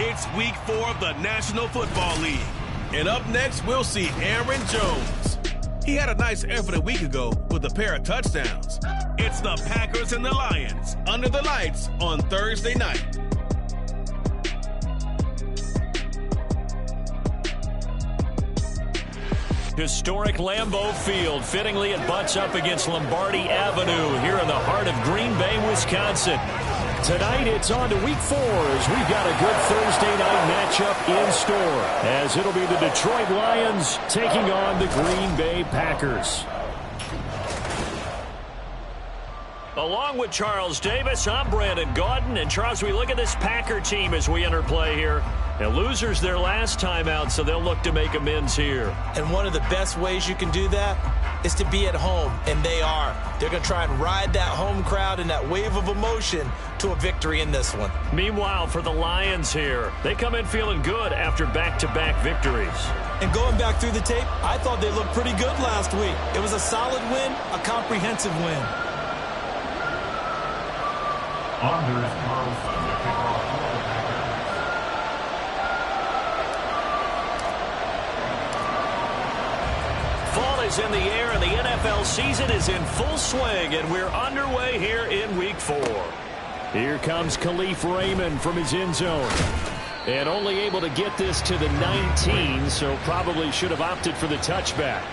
It's week 4 of the National Football League. And up next, we'll see Aaron Jones. He had a nice effort a week ago with a pair of touchdowns. It's the Packers and the Lions under the lights on Thursday night. Historic Lambeau Field. Fittingly, it butts up against Lombardi Avenue here in the heart of Green Bay, Wisconsin. Tonight, it's on to Week 4 as we've got a good Thursday night matchup in store, as it'll be the Detroit Lions taking on the Green Bay Packers. Along with Charles Davis, I'm Brandon Gaudin. And Charles, we look at this Packer team as we enter play here. And losers their last time out, so they'll look to make amends here. And one of the best ways you can do that is to be at home, and they are. They're going to try and ride that home crowd and that wave of emotion to a victory in this one. Meanwhile, for the Lions here, they come in feeling good after back-to-back victories. And going back through the tape, I thought they looked pretty good last week. It was a solid win, a comprehensive win. Anders Carlson, the kickoff for the Packers. Fall is in the air, and the NFL season is in full swing, and we're underway here in Week 4. Here comes Khalif Raymond from his end zone. And only able to get this to the 19, so probably should have opted for the touchback.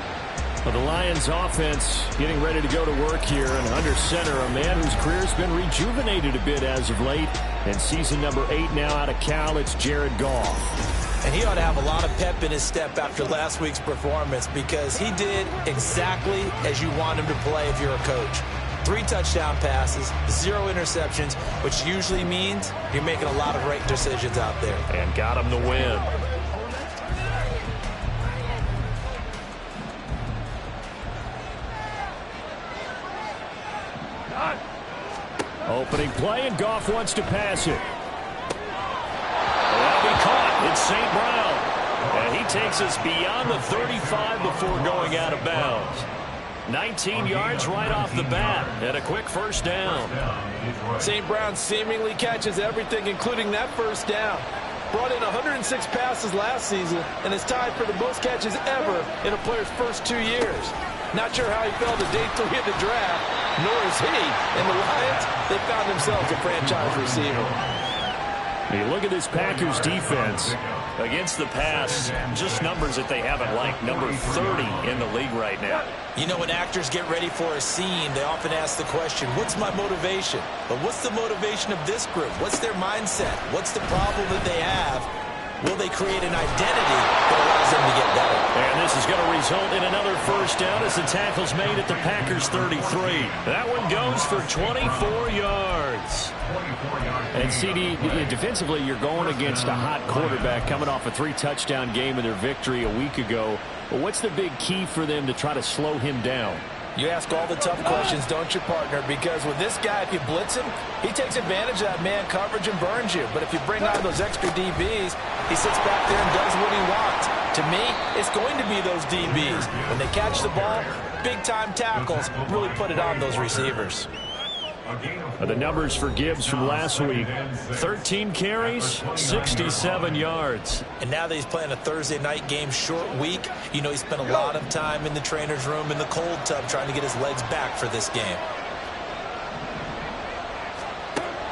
But the Lions offense getting ready to go to work here, and under center, a man whose career has been rejuvenated a bit as of late. And season number 8 now out of Cal, it's Jared Goff. And he ought to have a lot of pep in his step after last week's performance, because he did exactly as you want him to play if you're a coach. 3 touchdown passes, 0 interceptions, which usually means you're making a lot of right decisions out there. And got him the win. Opening play, and Goff wants to pass it. That'll be caught. It's St. Brown. And he takes us beyond the 35 before going out of bounds. 19 yards right off the bat, and a quick first down. St. Brown seemingly catches everything, including that first down. Brought in 106 passes last season, and is tied for the most catches ever in a player's first 2 years. Not sure how he fell to day 3 of the draft, nor is he. And the Lions, they found themselves a franchise receiver. You look at this Packers defense against the pass, just numbers that they haven't liked. Number 30 in the league right now. You know, when actors get ready for a scene, they often ask the question, what's my motivation? But what's the motivation of this group? What's their mindset? What's the problem that they have? Will they create an identity that allows them to get better? And this is going to result in another first down as the tackle's made at the Packers 33. That one goes for 24 yards. And CD, defensively, you're going against a hot quarterback coming off a 3-touchdown game in their victory a week ago. But what's the big key for them to try to slow him down? You ask all the tough questions, don't you, partner? Because with this guy, if you blitz him, he takes advantage of that man coverage and burns you. But if you bring on those extra DBs, he sits back there and does what he wants. To me, it's going to be those DBs. When they catch the ball, big-time tackles really put it on those receivers. The numbers for Gibbs from last week: 13 carries, 67 yards. And now that he's playing a Thursday night game, short week, you know he spent a lot of time in the trainer's room in the cold tub trying to get his legs back for this game.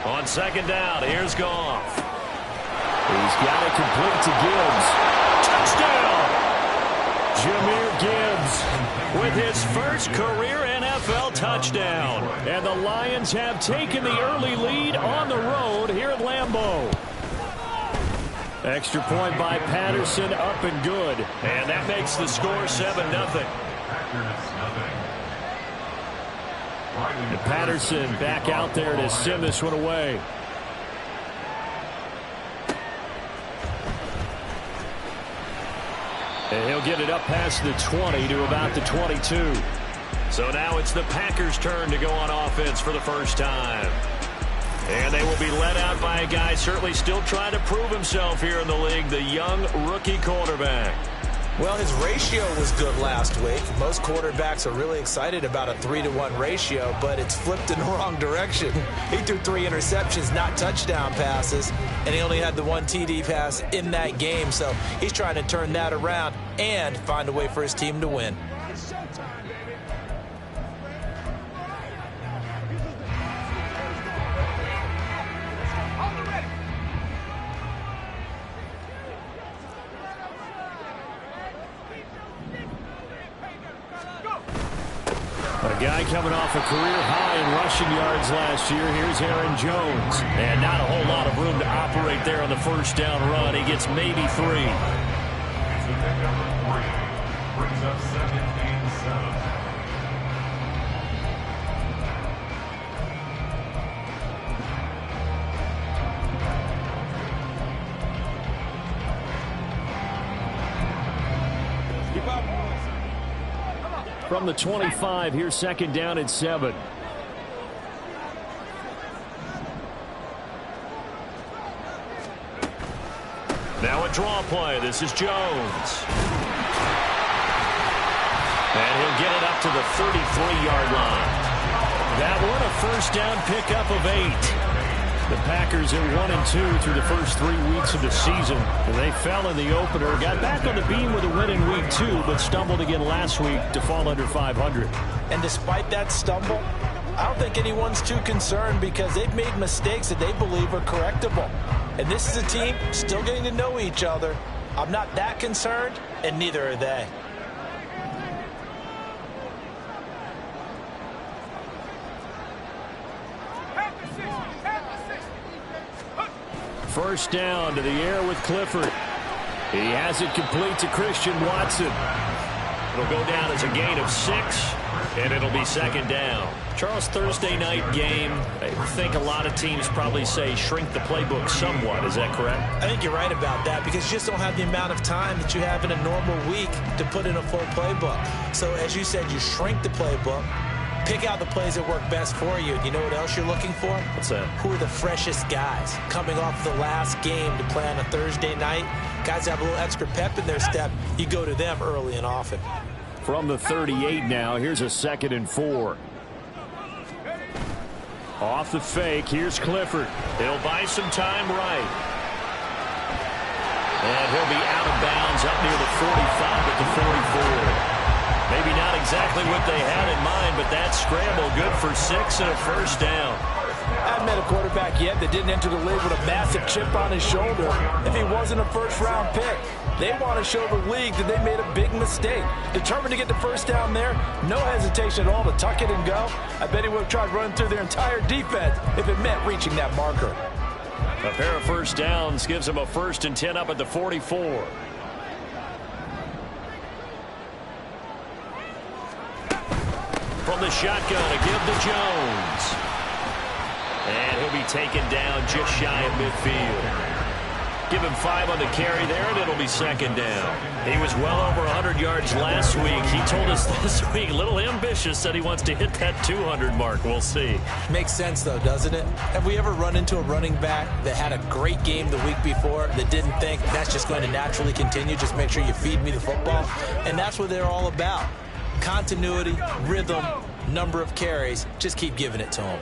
On second down, here's Goff. He's got it complete to Gibbs. Touchdown! Jahmyr Gibbs with his first career NFL touchdown. And the Lions have taken the early lead on the road here at Lambeau. Extra point by Patterson, up and good. And that makes the score 7-0. And Patterson back out there to send this one away. And he'll get it up past the 20 to about the 22. So now it's the Packers' turn to go on offense for the first time. And they will be led out by a guy certainly still trying to prove himself here in the league, the young rookie quarterback. Well, his ratio was good last week. Most quarterbacks are really excited about a 3-to-1 ratio, but it's flipped in the wrong direction. He threw 3 interceptions, not touchdown passes, and he only had the 1 TD pass in that game. So he's trying to turn that around and find a way for his team to win. A guy coming off a career high in rushing yards last year. Here's Aaron Jones. And not a whole lot of room to operate there on the first down run. He gets maybe 3. It's a pickup of 3. Brings up 2nd and 7. From the 25, here's 2nd down and 7. Now a draw play. This is Jones. And he'll get it up to the 33-yard line. That one a first down pickup of 8. The Packers at 1-2 through the first 3 weeks of the season. And they fell in the opener, got back on the beam with a win in week 2, but stumbled again last week to fall under 500. And despite that stumble, I don't think anyone's too concerned because they've made mistakes that they believe are correctable. And this is a team still getting to know each other. I'm not that concerned, and neither are they. First down to the air with Clifford. He has it complete to Christian Watson. It'll go down as a gain of 6, and it'll be 2nd down. Charles, Thursday night game, I think a lot of teams probably say shrink the playbook somewhat. Is that correct? I think you're right about that because you just don't have the amount of time that you have in a normal week to put in a full playbook. So as you said, you shrink the playbook. Pick out the plays that work best for you. You know what else you're looking for? What's that? Who are the freshest guys coming off the last game to play on a Thursday night? Guys that have a little extra pep in their step. You go to them early and often. From the 38 now, here's a 2nd and 4. Off the fake, here's Clifford. He'll buy some time right. And he'll be out of bounds up near the 45 at the 44. Maybe not exactly what they had in mind, but that scramble good for 6 and a first down. I haven't met a quarterback yet that didn't enter the league with a massive chip on his shoulder if he wasn't a first-round pick. They want to show the league that they made a big mistake. Determined to get the first down there, no hesitation at all to tuck it and go. I bet he would have tried running through their entire defense if it meant reaching that marker. A pair of first downs gives him a 1st and 10 up at the 44. From the shotgun, a give to Jones. And he'll be taken down just shy of midfield. Give him 5 on the carry there, and it'll be 2nd down. He was well over 100 yards last week. He told us this week, a little ambitious, said he wants to hit that 200 mark. We'll see. Makes sense, though, doesn't it? Have we ever run into a running back that had a great game the week before that didn't think that's just going to naturally continue? Just make sure you feed me the football. And that's what they're all about. Continuity, rhythm, number of carries. Just keep giving it to him.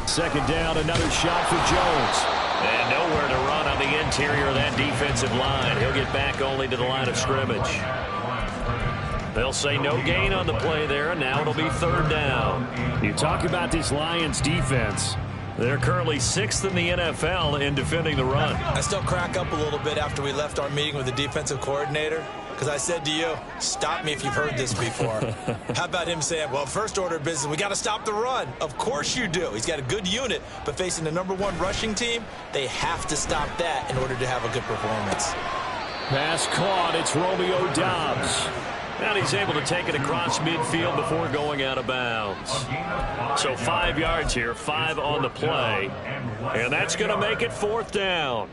Second down, another shot for Jones. And nowhere to run on the interior of that defensive line. He'll get back only to the line of scrimmage. They'll say no gain on the play there, and now it'll be 3rd down. You talk about this Lions defense. They're currently 6th in the NFL in defending the run. I still crack up a little bit after we left our meeting with the defensive coordinator because I said to you, stop me if you've heard this before. How about him saying, well, first order of business, we got to stop the run. Of course you do. He's got a good unit, but facing the #1 rushing team, they have to stop that in order to have a good performance. Pass caught. It's Romeo Doubs. And he's able to take it across midfield before going out of bounds. So 5 yards here, 5 on the play. And that's going to make it 4th down.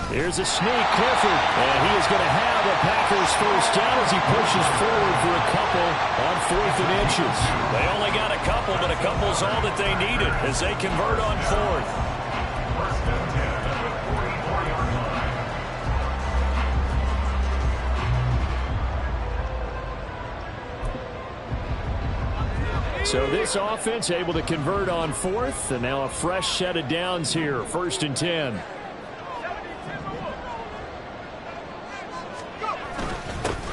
Here's a sneak, Clifford. And he is going to have a Packers first down as he pushes forward for a couple on 4th and inches. They only got a couple couple, but a couple's all that they needed as they convert on fourth. First and 10 at the 44-yard line. So this offense able to convert on fourth, and now a fresh set of downs here, first and 10.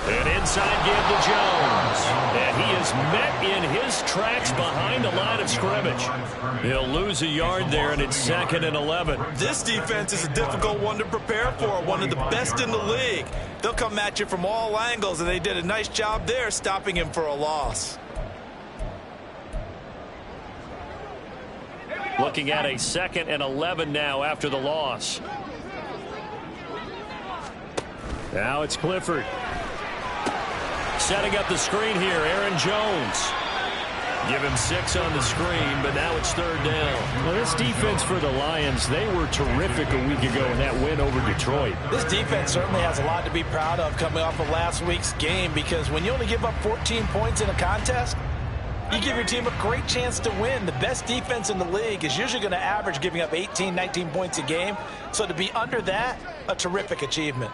An inside give to Jones. And he is met in his tracks behind the line of scrimmage. He'll lose a yard there, and it's 2nd and 11. This defense is a difficult one to prepare for, one of the best in the league. They'll come at you from all angles, and they did a nice job there stopping him for a loss. Looking at a 2nd and 11 now after the loss. Now it's Clifford. Setting up the screen here, Aaron Jones. Give him 6 on the screen, but now it's 3rd down. Well, this defense for the Lions, they were terrific a week ago in that win over Detroit. This defense certainly has a lot to be proud of coming off of last week's game, because when you only give up 14 points in a contest, you give your team a great chance to win. The best defense in the league is usually going to average giving up 18, 19 points a game. So to be under that, a terrific achievement.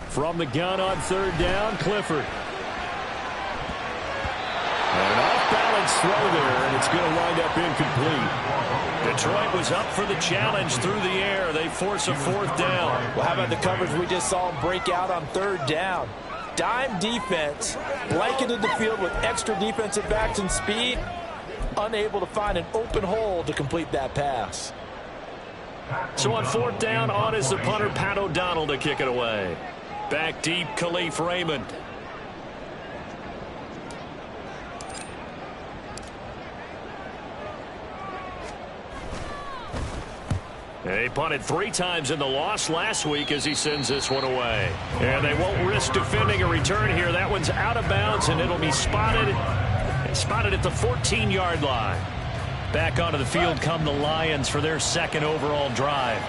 From the gun on 3rd down, Clifford. An off-balance throw there, and it's going to wind up incomplete. Detroit was up for the challenge through the air. They force a 4th down. Well, how about the coverage we just saw him break out on 3rd down? Dime defense, blanketed the field with extra defensive backs and speed, unable to find an open hole to complete that pass. So on 4th down, on is the punter, Pat O'Donnell, to kick it away. Back deep, Khalif Raymond. He punted 3 times in the loss last week as he sends this one away. And they won't risk defending a return here. That one's out of bounds, and it'll be spotted at the 14-yard line. Back onto the field come the Lions for their 2nd overall drive.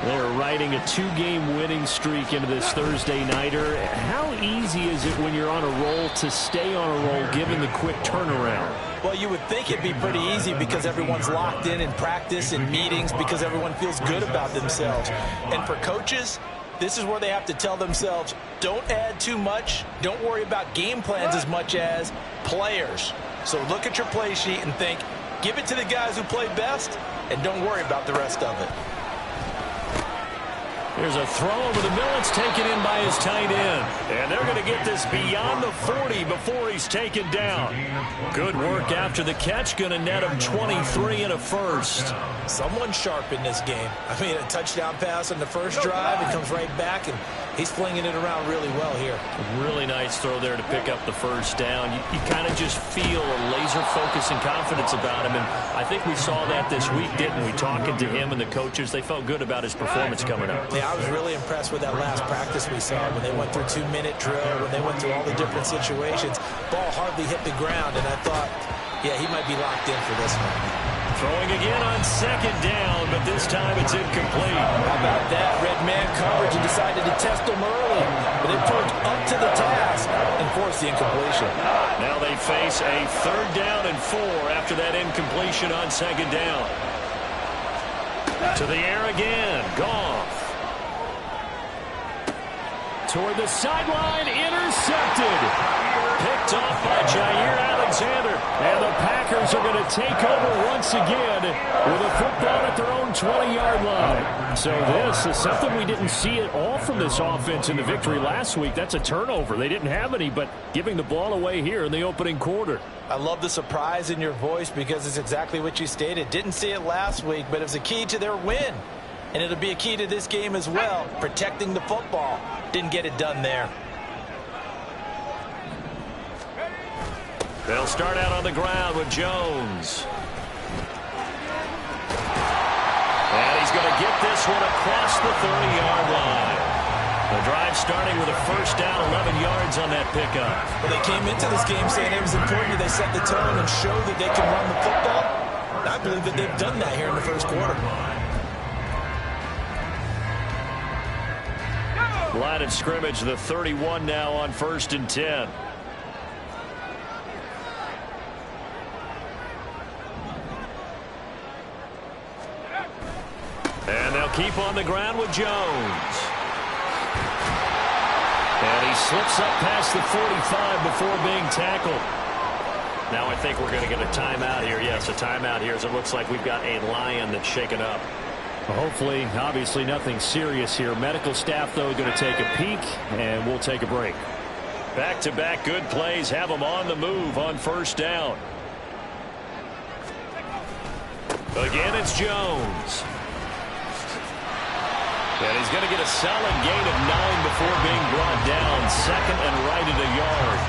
They're riding a 2-game winning streak into this Thursday nighter. How easy is it when you're on a roll to stay on a roll given the quick turnaround? Well, you would think it'd be pretty easy because everyone's locked in practice and meetings, because everyone feels good about themselves. And for coaches, this is where they have to tell themselves, don't add too much. Don't worry about game plans as much as players. So look at your play sheet and think, give it to the guys who play best, and don't worry about the rest of it. Here's a throw over the middle. It's taken in by his tight end. And they're going to get this beyond the 40 before he's taken down. Good work after the catch. Going to net him 23 and a first. Someone sharp in this game. I mean, a touchdown pass on the first drive. It comes right back, and he's flinging it around really well here. Really nice throw there to pick up the first down. You kind of just feel a laser focus and confidence about him. And I think we saw that this week, didn't we? Talking to him and the coaches, they felt good about his performance coming up. Yeah, I was really impressed with that last practice we saw when they went through 2-minute drill, when they went through all the different situations. Ball hardly hit the ground, and I thought, yeah, he might be locked in for this one. Throwing again on 2nd down, but this time it's incomplete. How about that? Red man coverage and decided to test him early, but it proved up to the task and forced the incompletion. Now they face a 3rd down and 4 after that incompletion on 2nd down. To the air again, Goff. Toward the sideline, intercepted. Picked off by Jair Alexander. And the Packers are going to take over once again with a football at their own 20-yard line. So this is something we didn't see at all from this offense in the victory last week. That's a turnover. They didn't have any, but giving the ball away here in the opening quarter. I love the surprise in your voice because it's exactly what you stated. Didn't see it last week, but it was a key to their win. And it'll be a key to this game as well, protecting the football. Didn't get it done there. They'll start out on the ground with Jones. And he's going to get this one across the 30-yard line. The drive starting with a first down, 11 yards on that pickup. Well, they came into this game saying it was important that they set the tone and show that they can run the football. And I believe that they've done that here in the first quarter. Line of scrimmage, the 31 now on 1st and 10. And they'll keep on the ground with Jones. And he slips up past the 45 before being tackled. Now I think we're going to get a timeout here. Yes, a timeout here as it looks like we've got a Lion that's shaken up. Well, hopefully, obviously nothing serious here. Medical staff, though, going to take a peek, and we'll take a break. Back-to-back good plays have them on the move on 1st down. Again, it's Jones. And he's going to get a solid gain of 9 before being brought down. 2nd and right at a yard.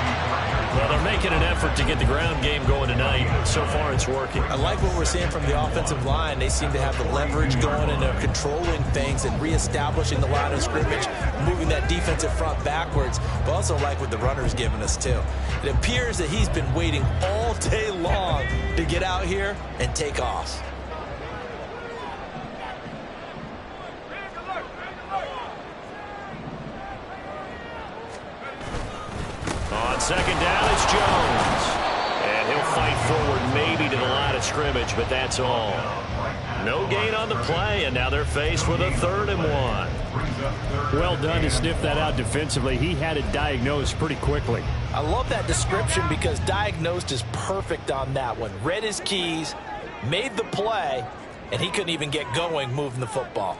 Well, they're making an effort to get the ground game going tonight. So far, it's working. I like what we're seeing from the offensive line. They seem to have the leverage going, and they're controlling things and reestablishing the line of scrimmage, moving that defensive front backwards. But also like what the runner's giving us, too. It appears that he's been waiting all day long to get out here and take off. On 2nd down, it's Jones. And he'll fight forward maybe to the line of scrimmage, but that's all. No gain on the play, and now they're faced with a 3rd and 1. Well done to sniff that out defensively. He had it diagnosed pretty quickly. I love that description because diagnosed is perfect on that one. Read his keys, made the play, and he couldn't even get going moving the football.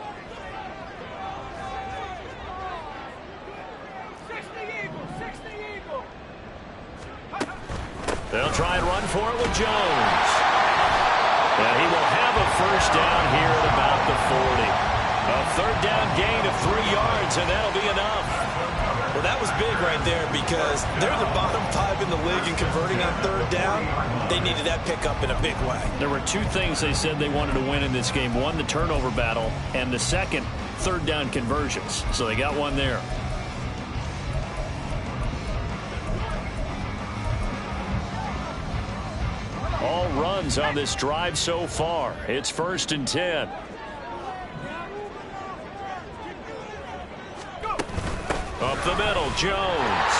They'll try and run for it with Jones. And he will have a 1st down here at about the 40. A 3rd down gain of 3 yards, and that'll be enough. Well, that was big right there because they're the bottom 5 in the league in converting on 3rd down. They needed that pickup in a big way. There were 2 things they said they wanted to win in this game. One, the turnover battle, and the second, 3rd down conversions. So they got one there. All runs on this drive so far. It's 1st and 10. Up the middle, Jones.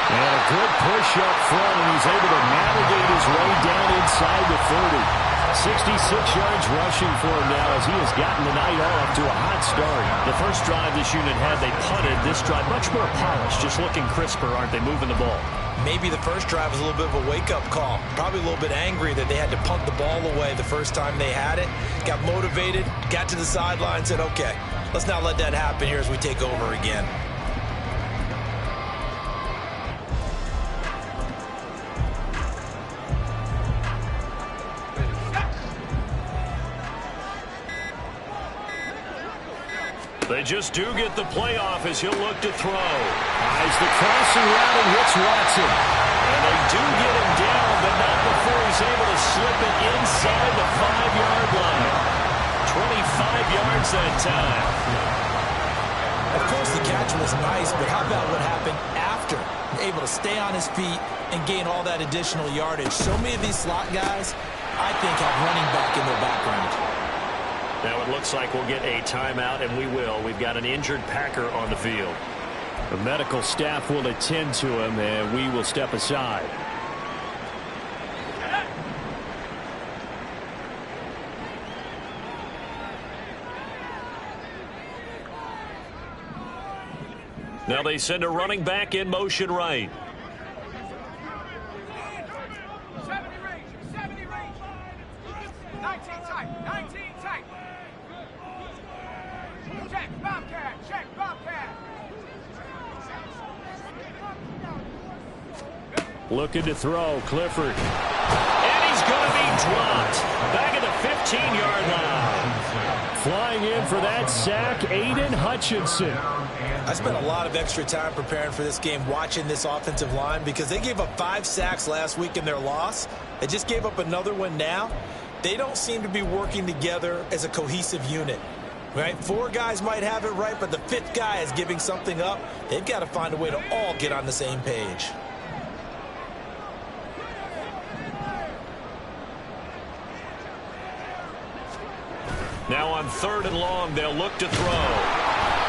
And a good push up front, and he's able to navigate his way down inside the 30. 66 yards rushing for him now as he has gotten the night off to a hot start. The first drive this unit had, they punted. This drive, much more polished, just looking crisper, aren't they, moving the ball? Maybe the first drive was a little bit of a wake-up call. Probably a little bit angry that they had to punt the ball away the first time they had it. Got motivated, got to the sideline, said, okay, let's not let that happen here as we take over again. They just do get the playoff as he'll look to throw. Eyes the crossing route and hits Watson. And they do get him down, but not before he's able to slip it inside the 5-yard line. 25 yards that time. Of course, the catch was nice, but how about what happened after? Able to stay on his feet and gain all that additional yardage. So many of these slot guys, I think, have running back in their background. Now it looks like we'll get a timeout, and we will. We've got an injured Packer on the field. The medical staff will attend to him, and we will step aside. Now they send a running back in motion right. 70 range. 19 tight. Check, Bobcat. Looking to throw, Clifford. And he's going to be dropped. Back at the 15-yard line. Flying in for that sack, Aiden Hutchinson. I spent a lot of extra time preparing for this game, watching this offensive line, because they gave up 5 sacks last week in their loss. They just gave up another one now. They don't seem to be working together as a cohesive unit. Right? 4 guys might have it right, but the 5th guy is giving something up. They've got to find a way to all get on the same page. Now on 3rd and long, they'll look to throw.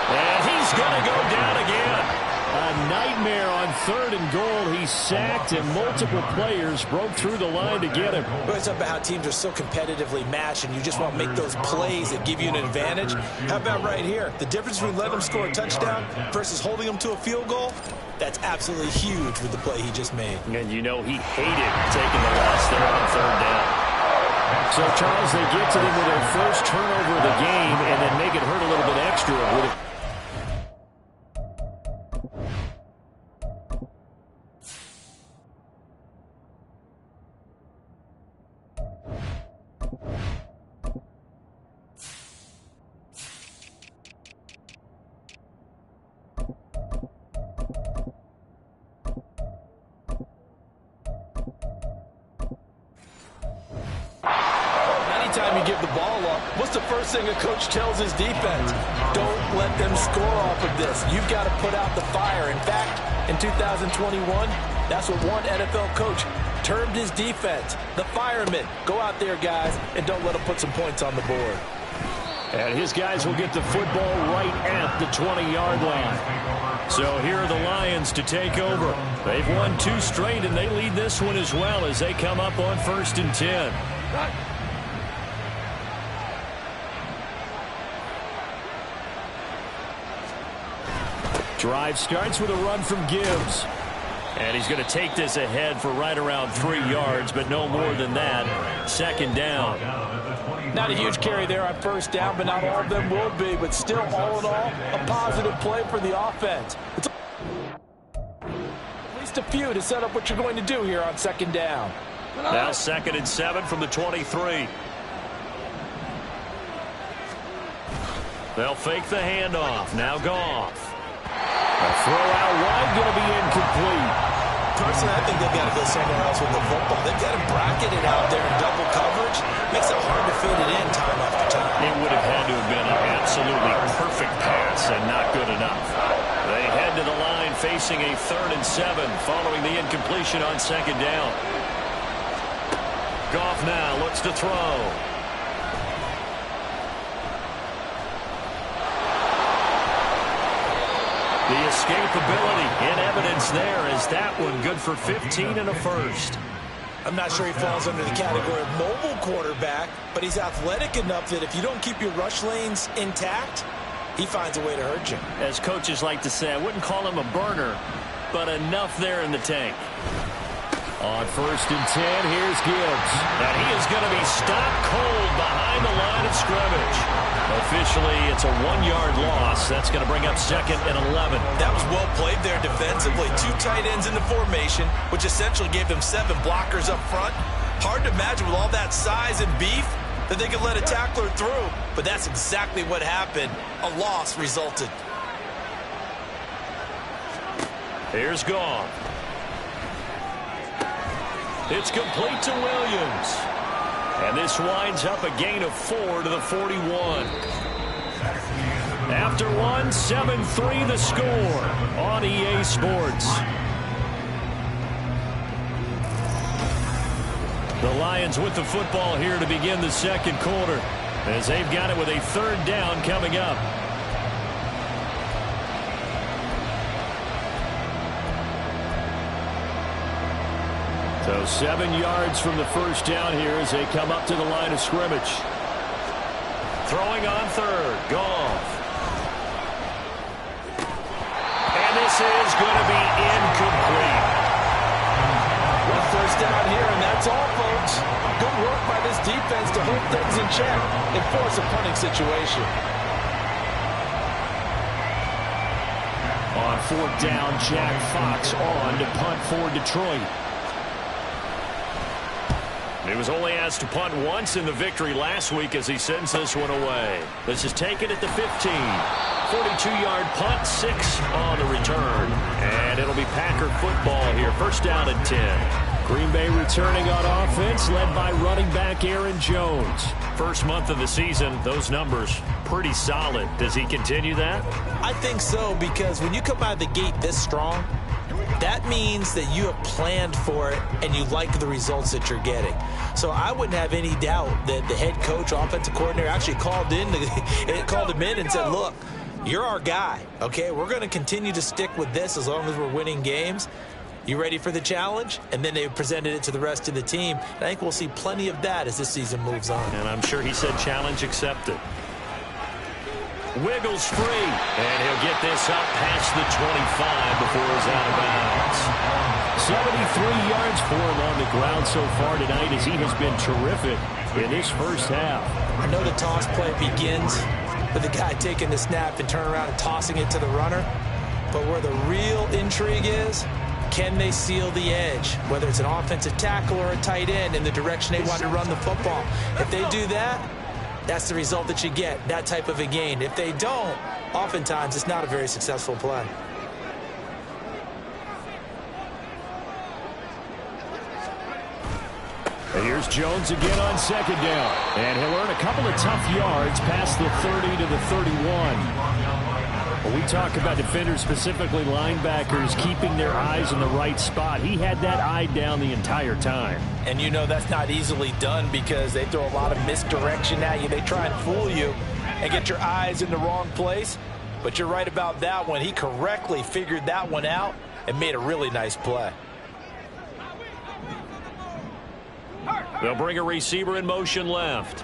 And he's going to go down again. A nightmare on 3rd and goal. He's sacked, and multiple players broke through the line to get him. It's about how teams are so competitively matched, and you just want to make those plays that give you an advantage. How about right here? The difference between letting them score a touchdown versus holding them to a field goal, that's absolutely huge with the play he just made. And you know he hated taking the loss there on 3rd down. So, Charles, they get to them with their first turnover of the game and then make it hurt a little bit extra with it. Anytime you give the ball up, what's the first thing a coach tells his defense? Don't let them score off of this. You've got to put out the fire. In fact, in 2021, that's what one NFL coach termed his defense, the firemen. Go out there, guys, and don't let them put some points on the board. And his guys will get the football right at the 20-yard line. So here are the Lions to take over. They've won 2 straight, and they lead this one as well as they come up on 1st and 10. Drive starts with a run from Gibbs. And he's going to take this ahead for right around 3 yards, but no more than that. 2nd down. Not a huge carry there on 1st down, but not all of them will be. But still, all in all, a positive play for the offense. It's at least a few to set up what you're going to do here on 2nd down. Now 2nd and 7 from the 23. They'll fake the handoff. Now Goff. A throw out wide, going to be incomplete. Personally, I think they've got to go somewhere else with the football. They've got him bracketed out there in double coverage. Makes it hard to fit it in time after time. It would have had to have been an absolutely perfect pass and not good enough. They head to the line facing a 3rd and 7 following the incompletion on 2nd down. Goff now looks to throw. The escapability in evidence there as that one good for 15 and a 1st. I'm not sure he falls under the category of mobile quarterback, but he's athletic enough that if you don't keep your rush lanes intact, he finds a way to hurt you. As coaches like to say, I wouldn't call him a burner, but enough there in the tank. On 1st and 10, here's Gibbs. And he is going to be stopped cold behind the line of scrimmage. Officially, it's a 1-yard loss. That's going to bring up 2nd and 11. That was well played there defensively. 2 tight ends in the formation, which essentially gave them 7 blockers up front. Hard to imagine with all that size and beef that they could let a tackler through. But that's exactly what happened. A loss resulted. Here's Goff. It's complete to Williams. And this winds up a gain of 4 to the 41. After one, 7-3 the score on EA Sports. The Lions with the football here to begin the 2nd quarter as they've got it with a 3rd down coming up. So 7 yards from the 1st down here as they come up to the line of scrimmage. Throwing on 3rd, Goff. And this is going to be incomplete. One 1st down here, and that's all, folks. Good work by this defense to hold things in check and force a punting situation. On 4th down, Jack Fox on to punt for Detroit. He was only asked to punt once in the victory last week as he sends this one away. This is taken at the 15. 42-yard punt, 6 on the return. And it'll be Packer football here. 1st down and 10. Green Bay returning on offense, led by running back Aaron Jones. First month of the season, those numbers pretty solid. Does he continue that? I think so, because when you come out of the gate this strong, that means that you have planned for it and you like the results that you're getting. So I wouldn't have any doubt that the head coach, offensive coordinator, actually called him in and said, look, you're our guy, okay? We're going to continue to stick with this as long as we're winning games. You ready for the challenge? And then they presented it to the rest of the team. And I think we'll see plenty of that as this season moves on. And I'm sure he said challenge accepted. Wiggles free, and he'll get this up past the 25 before he's out of bounds. 73 yards for him on the ground so far tonight as he has been terrific in this first half. I know the toss play begins with the guy taking the snap and turning around and tossing it to the runner. But where the real intrigue is, can they seal the edge, whether it's an offensive tackle or a tight end in the direction they want to run the football? If they do that, that's the result that you get, that type of a gain. If they don't, oftentimes it's not a very successful play. And here's Jones again on second down. And he'll earn a couple of tough yards past the 30 to the 31. When we talk about defenders, specifically linebackers, keeping their eyes in the right spot, he had that eye down the entire time. And you know that's not easily done because they throw a lot of misdirection at you. They try and fool you and get your eyes in the wrong place. But you're right about that one. He correctly figured that one out and made a really nice play. They'll bring a receiver in motion left.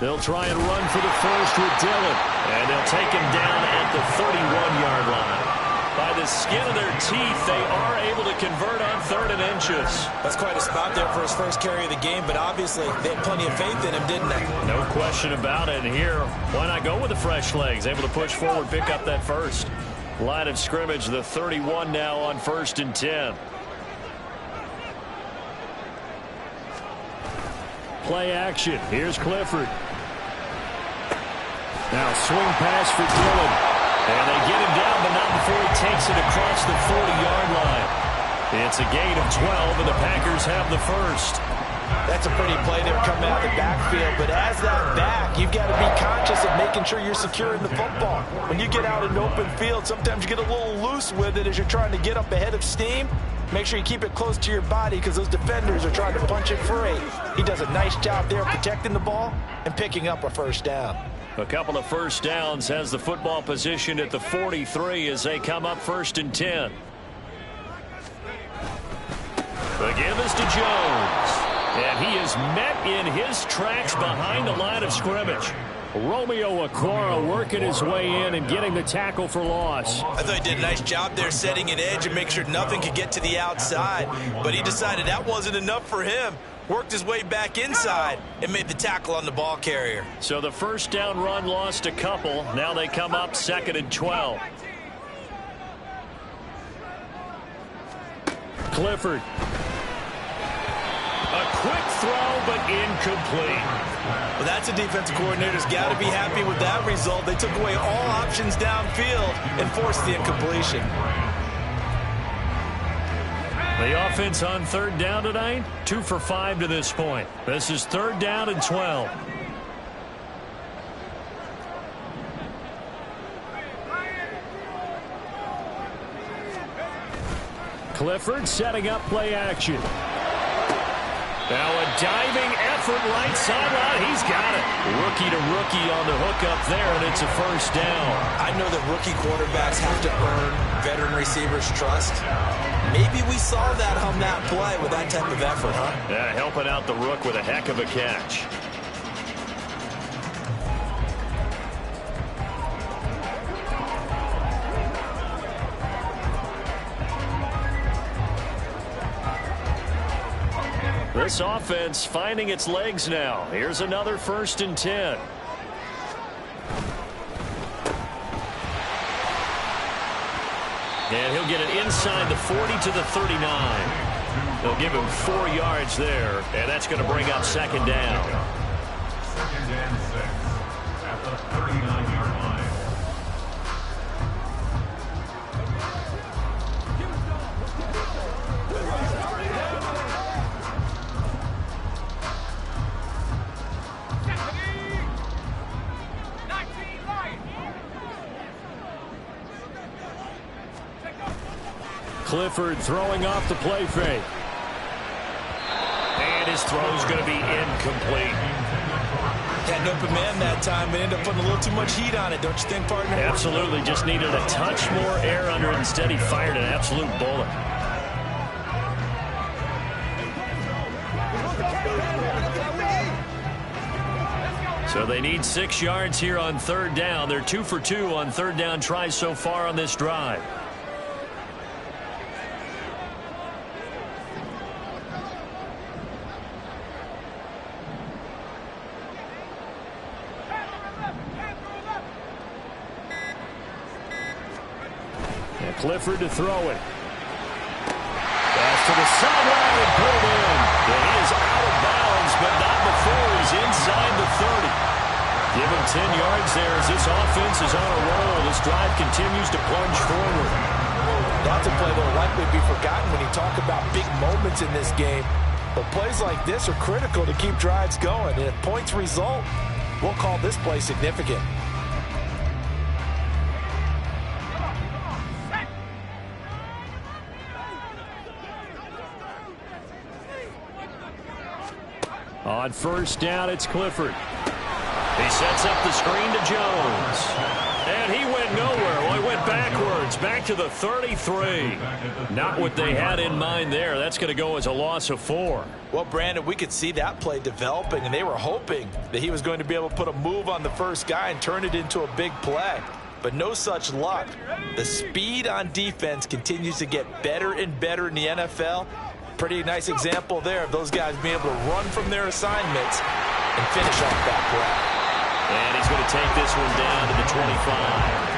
They'll try and run for the first with Dillon. And they'll take him down at the 31-yard line. By the skin of their teeth, they are able to convert on 3rd and inches. That's quite a spot there for his first carry of the game, but obviously they had plenty of faith in him, didn't they? No question about it. And here, why not go with the fresh legs? Able to push forward, pick up that first. Line of scrimmage, the 31 now on 1st and 10. Play action. Here's Clifford. Now swing pass for Dillon. And they get him down, but not before he takes it across the 40-yard line. It's a gain of 12, and the Packers have the first. That's a pretty play there coming out of the backfield, but as that back, you've got to be conscious of making sure you're securing the football. When you get out in open field, sometimes you get a little loose with it as you're trying to get up ahead of steam. Make sure you keep it close to your body because those defenders are trying to punch it free. He does a nice job there protecting the ball and picking up a first down. A couple of first downs, has the football positioned at the 43 as they come up 1st and 10. The give is to Jones. And he is met in his tracks behind the line of scrimmage. Romeo Okwara working his way in and getting the tackle for loss. I thought he did a nice job there setting an edge and make sure nothing could get to the outside. But he decided that wasn't enough for him. Worked his way back inside and made the tackle on the ball carrier. So the first down run lost a couple. Now they come up 2nd and 12. Clifford. A quick throw, but incomplete. Well, that's a defensive coordinator's got to be happy with that result. They took away all options downfield and forced the incompletion. The offense on 3rd down tonight, 2 for 5 to this point. This is 3rd down and 12. Clifford setting up play action. Now a diving effort right sideline. He's got it. Rookie to rookie on the hook up there, and it's a first down. I know that rookie quarterbacks have to earn veteran receivers' trust. Maybe we saw that on that play with that type of effort, huh? Yeah, helping out the rook with a heck of a catch. This offense finding its legs now. Here's another 1st and 10. And he'll get it inside the 40 to the 39. They'll give him 4 yards there, and that's going to bring up 2nd down. 2nd and 6 at the 39-yard line. Clifford throwing off the play fake. And his throw's going to be incomplete. Had an open man that time, but ended up putting a little too much heat on it, don't you think, partner? Absolutely. Just needed a touch more air under it. Instead, he fired an absolute bullet. So they need 6 yards here on third down. They're 2 for 2 on third down tries so far on this drive. And Clifford to throw it. Pass to the sideline and pulled in. And he is out of bounds, but not before he's inside the 30. Give him 10 yards there as this offense is on a roll. This drive continues to plunge forward. That's a play that will likely be forgotten when you talk about big moments in this game. But plays like this are critical to keep drives going. And if points result, we'll call this play significant. On first down, it's Clifford. He sets up the screen to Jones. And he went nowhere. Well, he went backwards, back to the 33. Not what they had in mind there. That's going to go as a loss of 4. Well, Brandon, we could see that play developing, and they were hoping that he was going to be able to put a move on the first guy and turn it into a big play. But no such luck. The speed on defense continues to get better and better in the NFL. Pretty nice example there of those guys being able to run from their assignments and finish off that play. And he's going to take this one down to the 25.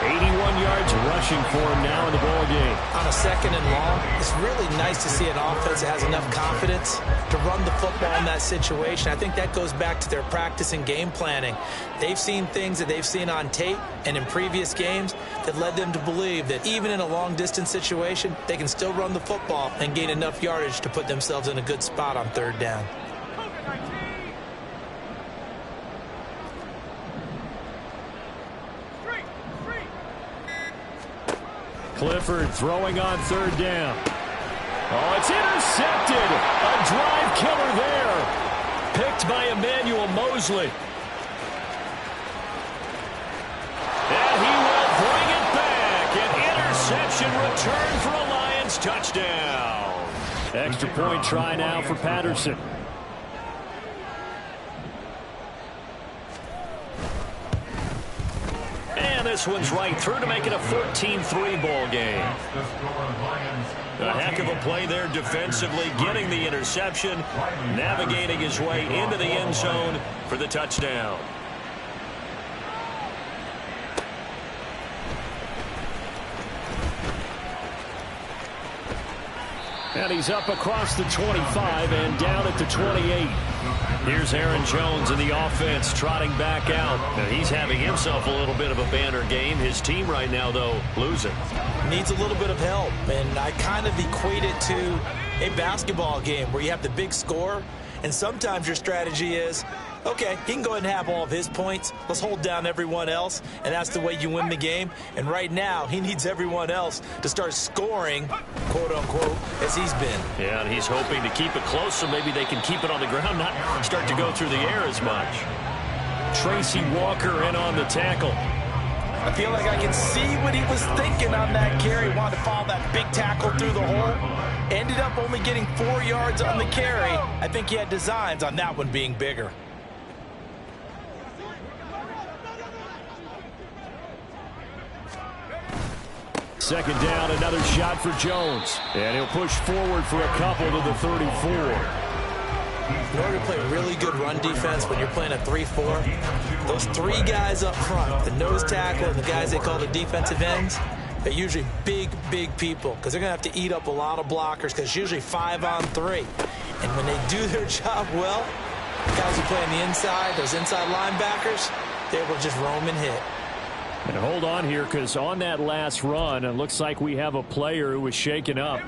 81 yards rushing for him now in the ball game. On a second and long, it's really nice to see an offense that has enough confidence to run the football in that situation. I think that goes back to their practice and game planning. They've seen things that they've seen on tape and in previous games that led them to believe that even in a long-distance situation, they can still run the football and gain enough yardage to put themselves in a good spot on third down. Clifford throwing on third down. Oh, it's intercepted. A drive killer there. Picked by Emmanuel Mosley. And he will bring it back. An interception return for a Lions touchdown. Extra point try now for Patterson. And this one's right through to make it a 14-3 ball game. A heck of a play there defensively, getting the interception, navigating his way into the end zone for the touchdown. And he's up across the 25 and down at the 28. Here's Aaron Jones in the offense trotting back out. Now he's having himself a little bit of a banner game. His team right now, though, losing. Needs a little bit of help, and I kind of equate it to a basketball game where you have the big score, and sometimes your strategy is, okay, he can go ahead and have all of his points. Let's hold down everyone else, and that's the way you win the game. And right now, he needs everyone else to start scoring, quote-unquote, as he's been. Yeah, and he's hoping to keep it close so maybe they can keep it on the ground, not start to go through the air as much. Tracy Walker in on the tackle. I feel like I can see what he was thinking on that carry. Wanted to follow that big tackle through the hole. Ended up only getting 4 yards on the carry. I think he had designs on that one being bigger. Second down, another shot for Jones. And he'll push forward for a couple to the 34. In order to play really good run defense when you're playing a 3-4, those 3 guys up front, the nose tackle and the guys they call the defensive ends, they're usually big, big people because they're going to have to eat up a lot of blockers because it's usually 5 on 3. And when they do their job well, the guys who play on the inside, those inside linebackers, they will just roam and hit. And hold on here, because on that last run, it looks like we have a player who was shaken up.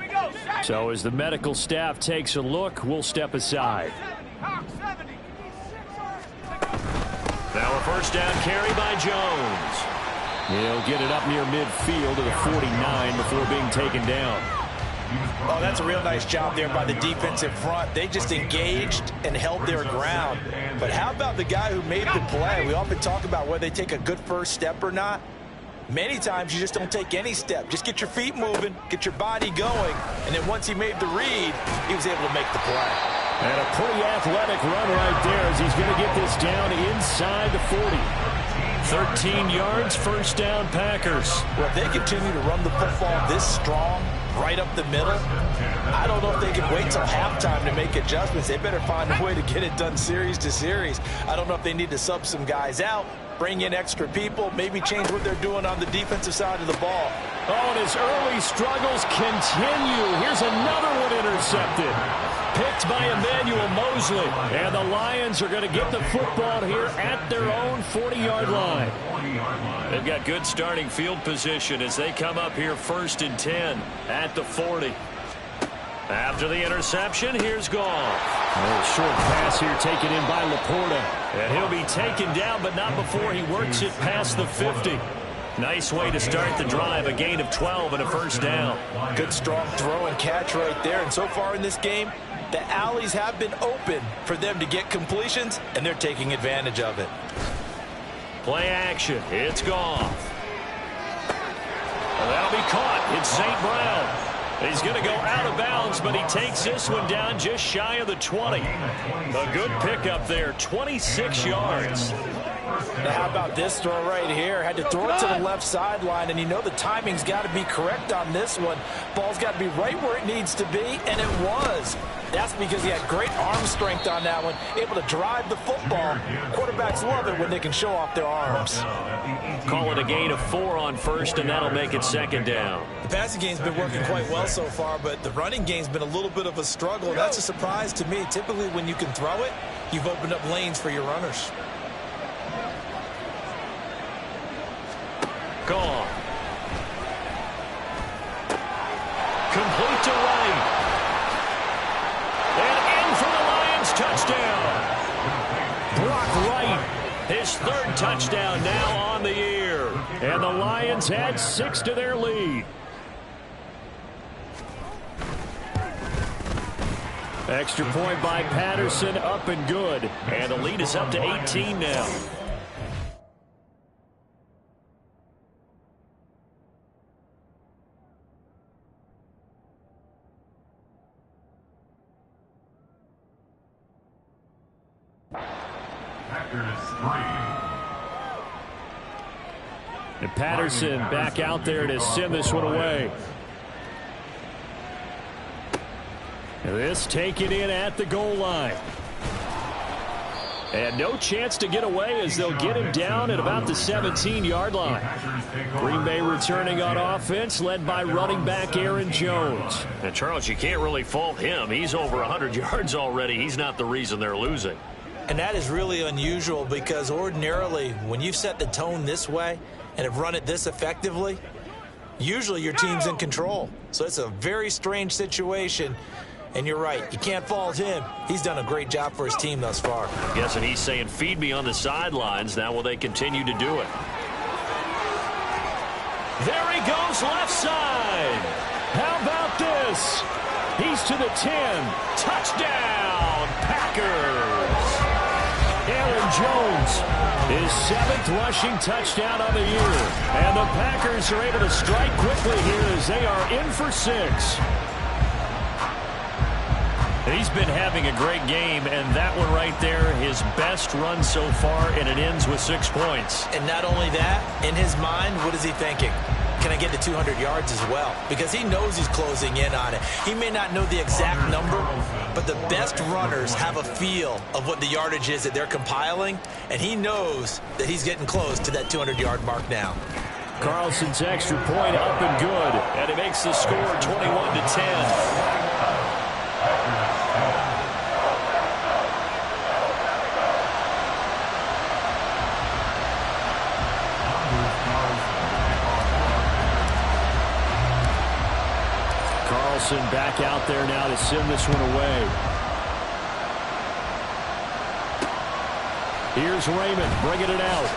So as the medical staff takes a look, we'll step aside. Now a first down carry by Jones. He'll get it up near midfield to the 49 before being taken down. Oh, that's a real nice job there by the defensive front. They just engaged and held their ground. But how about the guy who made the play? We often talk about whether they take a good first step or not. Many times you just don't take any step. Just get your feet moving, get your body going, and then once he made the read, he was able to make the play. And a pretty athletic run right there as he's going to get this down inside the 40. 13 yards, first down, Packers. Well, if they continue to run the football this strong, right up the middle, I don't know if they can wait till halftime to make adjustments. They better find a way to get it done series to series. I don't know if they need to sub some guys out, bring in extra people, maybe change what they're doing on the defensive side of the ball. Oh, and his early struggles continue. Here's another one intercepted. Picked by Emmanuel Mosley. And the Lions are going to get the football here at their own 40-yard line. They've got good starting field position as they come up here 1st and 10 at the 40. After the interception, here's Goff. A short pass here taken in by Laporta. And he'll be taken down, but not before he works it past the 50. Nice way to start the drive, a gain of 12 and a first down. Good strong throw and catch right there. And so far in this game, the alleys have been open for them to get completions, and they're taking advantage of it. Play action. It's Goff. That'll be caught. It's St. Brown. He's going to go out of bounds, but he takes this one down just shy of the 20. A good pickup there, 26 yards. Now, how about this throw right here? Had to throw it to the left sideline, and you know the timing's got to be correct on this one. Ball's got to be right where it needs to be, and it was. That's because he had great arm strength on that one, able to drive the football. Quarterbacks love it when they can show off their arms. Call it a gain of 4 on first, and that'll make it 2nd down. The passing game's been working quite well so far, but the running game's been a little bit of a struggle, and that's a surprise to me. Typically, when you can throw it, you've opened up lanes for your runners. Gone. Complete to Wright. And in for the Lions touchdown. Brock Wright, his 3rd touchdown now on the year. And the Lions add 6 to their lead. Extra point by Patterson, up and good. And the lead is up to 18 now. And Patterson back out there to send this one away. And this taken in at the goal line. And no chance to get away as they'll get him down at about the 17-yard line. Green Bay returning on offense, led by running back Aaron Jones. And Charles, you can't really fault him. He's over 100 yards already. He's not the reason they're losing. And that is really unusual because ordinarily when you've set the tone this way and have run it this effectively, usually your team's in control. So it's a very strange situation. And you're right, you can't fault him. He's done a great job for his team thus far. Guessing he's saying, feed me on the sidelines. Now will they continue to do it? There he goes left side. How about this? He's to the 10. Touchdown, Packers. Aaron Jones, his 7th rushing touchdown of the year. And the Packers are able to strike quickly here as they are in for 6. He's been having a great game, and that one right there, his best run so far, and it ends with 6 points. And not only that, in his mind, what is he thinking? Can I get to 200 yards as well? Because he knows he's closing in on it. He may not know the exact number, but the best runners have a feel of what the yardage is that they're compiling, and he knows that he's getting close to that 200-yard mark now. Carlson's extra point up and good. And it makes the score 21-10. Carlson back out there now to send this one away. Here's Raymond bringing it out.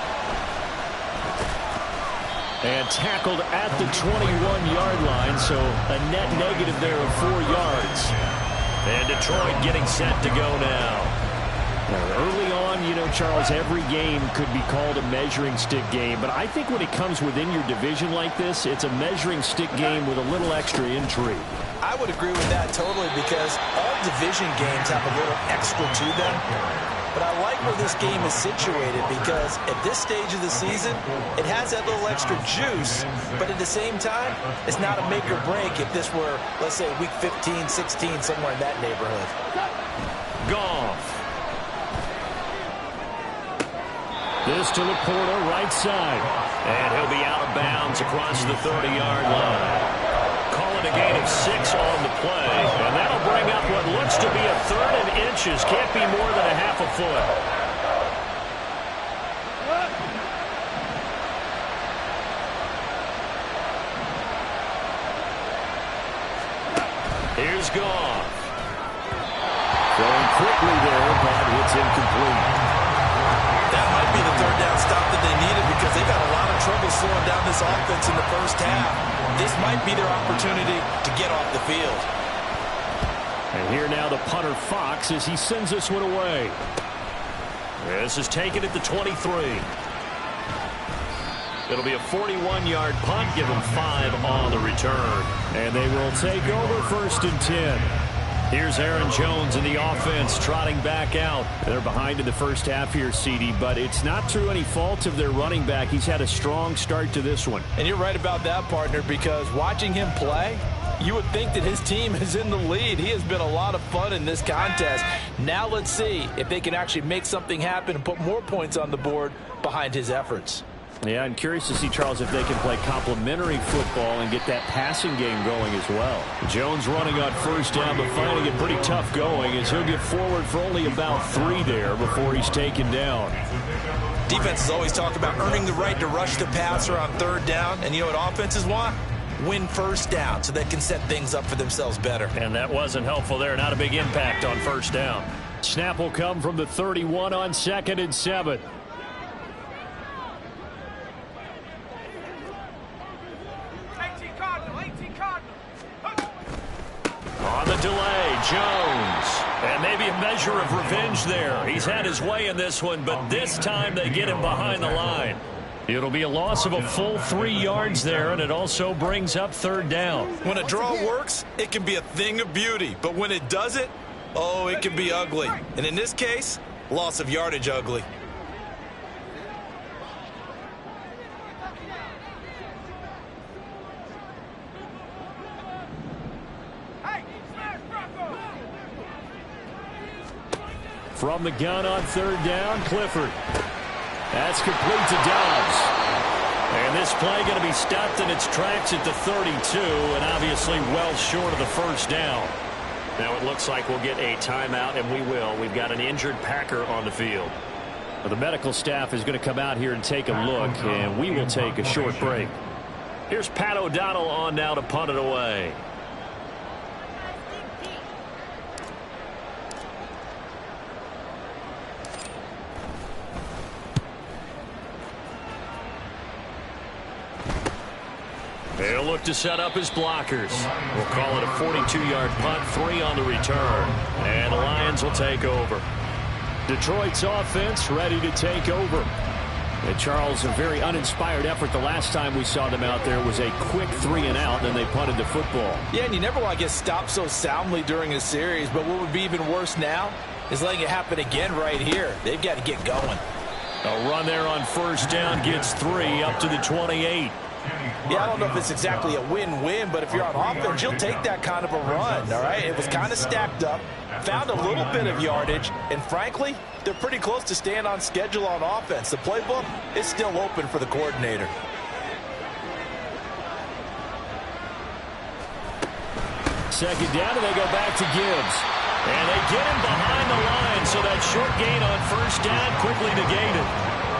And tackled at the 21-yard line, so a net negative there of 4 yards. And Detroit getting set to go now. Now, early on, you know, Charles, every game could be called a measuring stick game. But I think when it comes within your division like this, it's a measuring stick game with a little extra intrigue. I would agree with that totally because all division games have a little extra to them. But I like where this game is situated because at this stage of the season, it has that little extra juice, but at the same time, it's not a make or break if this were, let's say, week 15, 16, somewhere in that neighborhood. Goff. This to Laporta, right side. And he'll be out of bounds across the 30-yard line. Calling a gain of 6 on the play, and that'll bring up what looks to be a 3rd and inches. Can't be more than a half a foot. Here's Goff. Going quickly there, but it's incomplete. That might be the 3rd down stop that they needed because they got a lot of trouble slowing down this offense in the first half. This might be their opportunity to get off the field. And here now the punter Fox as he sends this one away. This is taken at the 23. It'll be a 41-yard punt. Give them 5 on the return. And they will take over 1st and 10. Here's Aaron Jones and the offense trotting back out. They're behind in the first half here, CD, but it's not through any fault of their running back. He's had a strong start to this one. And you're right about that, partner, because watching him play, you would think that his team is in the lead. He has been a lot of fun in this contest. Now let's see if they can actually make something happen and put more points on the board behind his efforts. Yeah, I'm curious to see, Charles, if they can play complementary football and get that passing game going as well. Jones running on 1st down, but finding it pretty tough going as he'll get forward for only about 3 there before he's taken down. Defenses always talk about earning the right to rush the passer on 3rd down, and you know what offenses want? Win 1st down so they can set things up for themselves better. And that wasn't helpful there. Not a big impact on 1st down. Snap will come from the 31 on 2nd and 7. On the delay, Jones. And maybe a measure of revenge there. He's had his way in this one, but this time they get him behind the line. It'll be a loss of a full 3 yards there, and it also brings up 3rd down. When a draw works, it can be a thing of beauty. But when it doesn't, oh, it can be ugly. And in this case, loss of yardage ugly. From the gun on 3rd down, Clifford. That's complete to Dobbs. And this play going to be stopped in its tracks at the 32, and obviously well short of the 1st down. Now it looks like we'll get a timeout, and we will. We've got an injured Packer on the field. Well, the medical staff is going to come out here and take a look, and we will take a short break. Here's Pat O'Donnell on now to punt it away. They'll look to set up his blockers. We'll call it a 42-yard punt, 3 on the return. And the Lions will take over. Detroit's offense ready to take over. And Charles, a very uninspired effort. The last time we saw them out there was a quick 3 and out, and then they punted the football. Yeah, and you never want to get stopped so soundly during a series, but what would be even worse now is letting it happen again right here. They've got to get going. A run there on 1st down gets 3 up to the 28. Yeah, I don't know if it's exactly a win-win, but if you're on offense, you'll take that kind of a run, all right? It was kind of stacked up, found a little bit of yardage, and frankly, they're pretty close to staying on schedule on offense. The playbook is still open for the coordinator. Second down, and they go back to Gibbs. And they get him behind the line, so that short gain on 1st down quickly negated.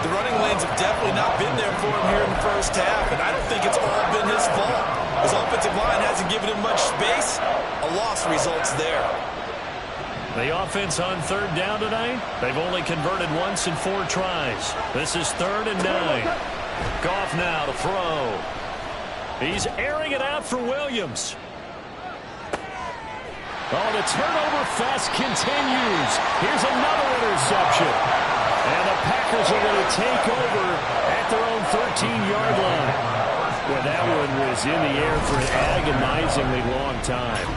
The running lanes have definitely not been there for him here in the first half, and I don't think it's all been his fault. His offensive line hasn't given him much space. A loss results there. The offense on 3rd down tonight, they've only converted once in 4 tries. This is 3rd and 9. Goff now to throw. He's airing it out for Williams. Oh, the turnover fest continues. Here's another interception. And the Packers are going to take over at their own 13-yard line. Well, that one was in the air for an agonizingly long time.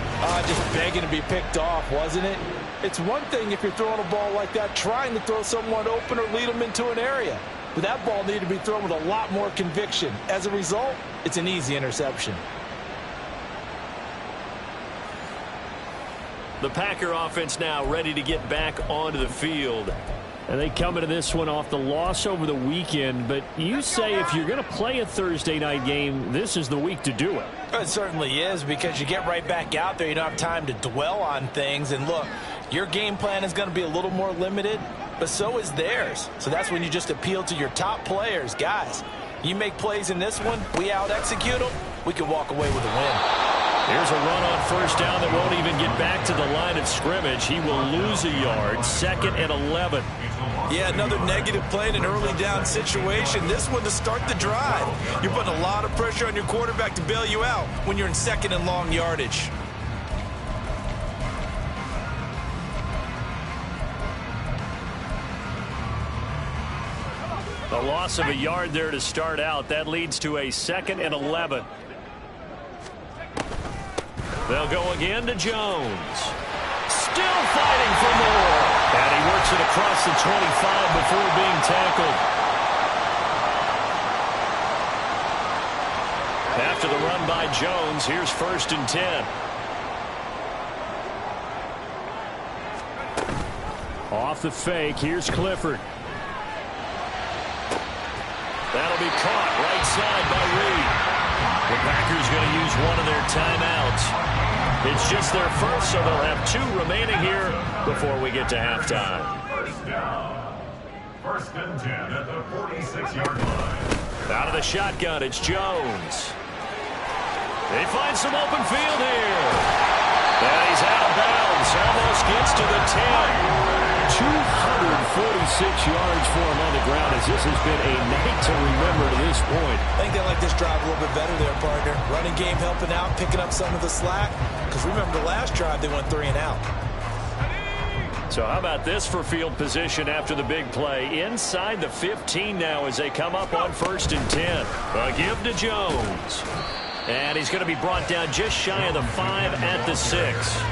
Just begging to be picked off, wasn't it? It's one thing if you're throwing a ball like that, trying to throw someone open or lead them into an area. But that ball needed to be thrown with a lot more conviction. As a result, it's an easy interception. The Packer offense now ready to get back onto the field. And they come into this one off the loss over the weekend. But you say if you're going to play a Thursday night game, this is the week to do it. It certainly is, because you get right back out there. You don't have time to dwell on things. And look, your game plan is going to be a little more limited, but so is theirs. So that's when you just appeal to your top players. Guys, you make plays in this one, we out-execute them, we can walk away with a win. Here's a run on first down that won't even get back to the line of scrimmage. He will lose a yard. 2nd and 11. Yeah, another negative play in an early down situation. This one to start the drive. You're putting a lot of pressure on your quarterback to bail you out when you're in 2nd and long yardage. A loss of a yard there to start out. That leads to a 2nd and 11. They'll go again to Jones. Still fighting for more. And he works it across the 25 before being tackled. After the run by Jones, here's 1st and 10. Off the fake, here's Clifford. That'll be caught right side by Reed. The Packers going to use one of their timeouts. It's just their first, so they'll have 2 remaining here before we get to halftime. First down. 1st and 10 at the 46-yard line. Out of the shotgun, it's Jones. They find some open field here. And he's out of bounds. Almost gets to the 10. 246 yards for him on the ground, as this has been a night to remember to this point. I think they like this drive a little bit better there, partner. Running game helping out, picking up some of the slack. Because remember the last drive, they went 3 and out. So how about this for field position after the big play? Inside the 15 now as they come up on 1st and 10. A give to Jones. And he's going to be brought down just shy of the 5 at the 6.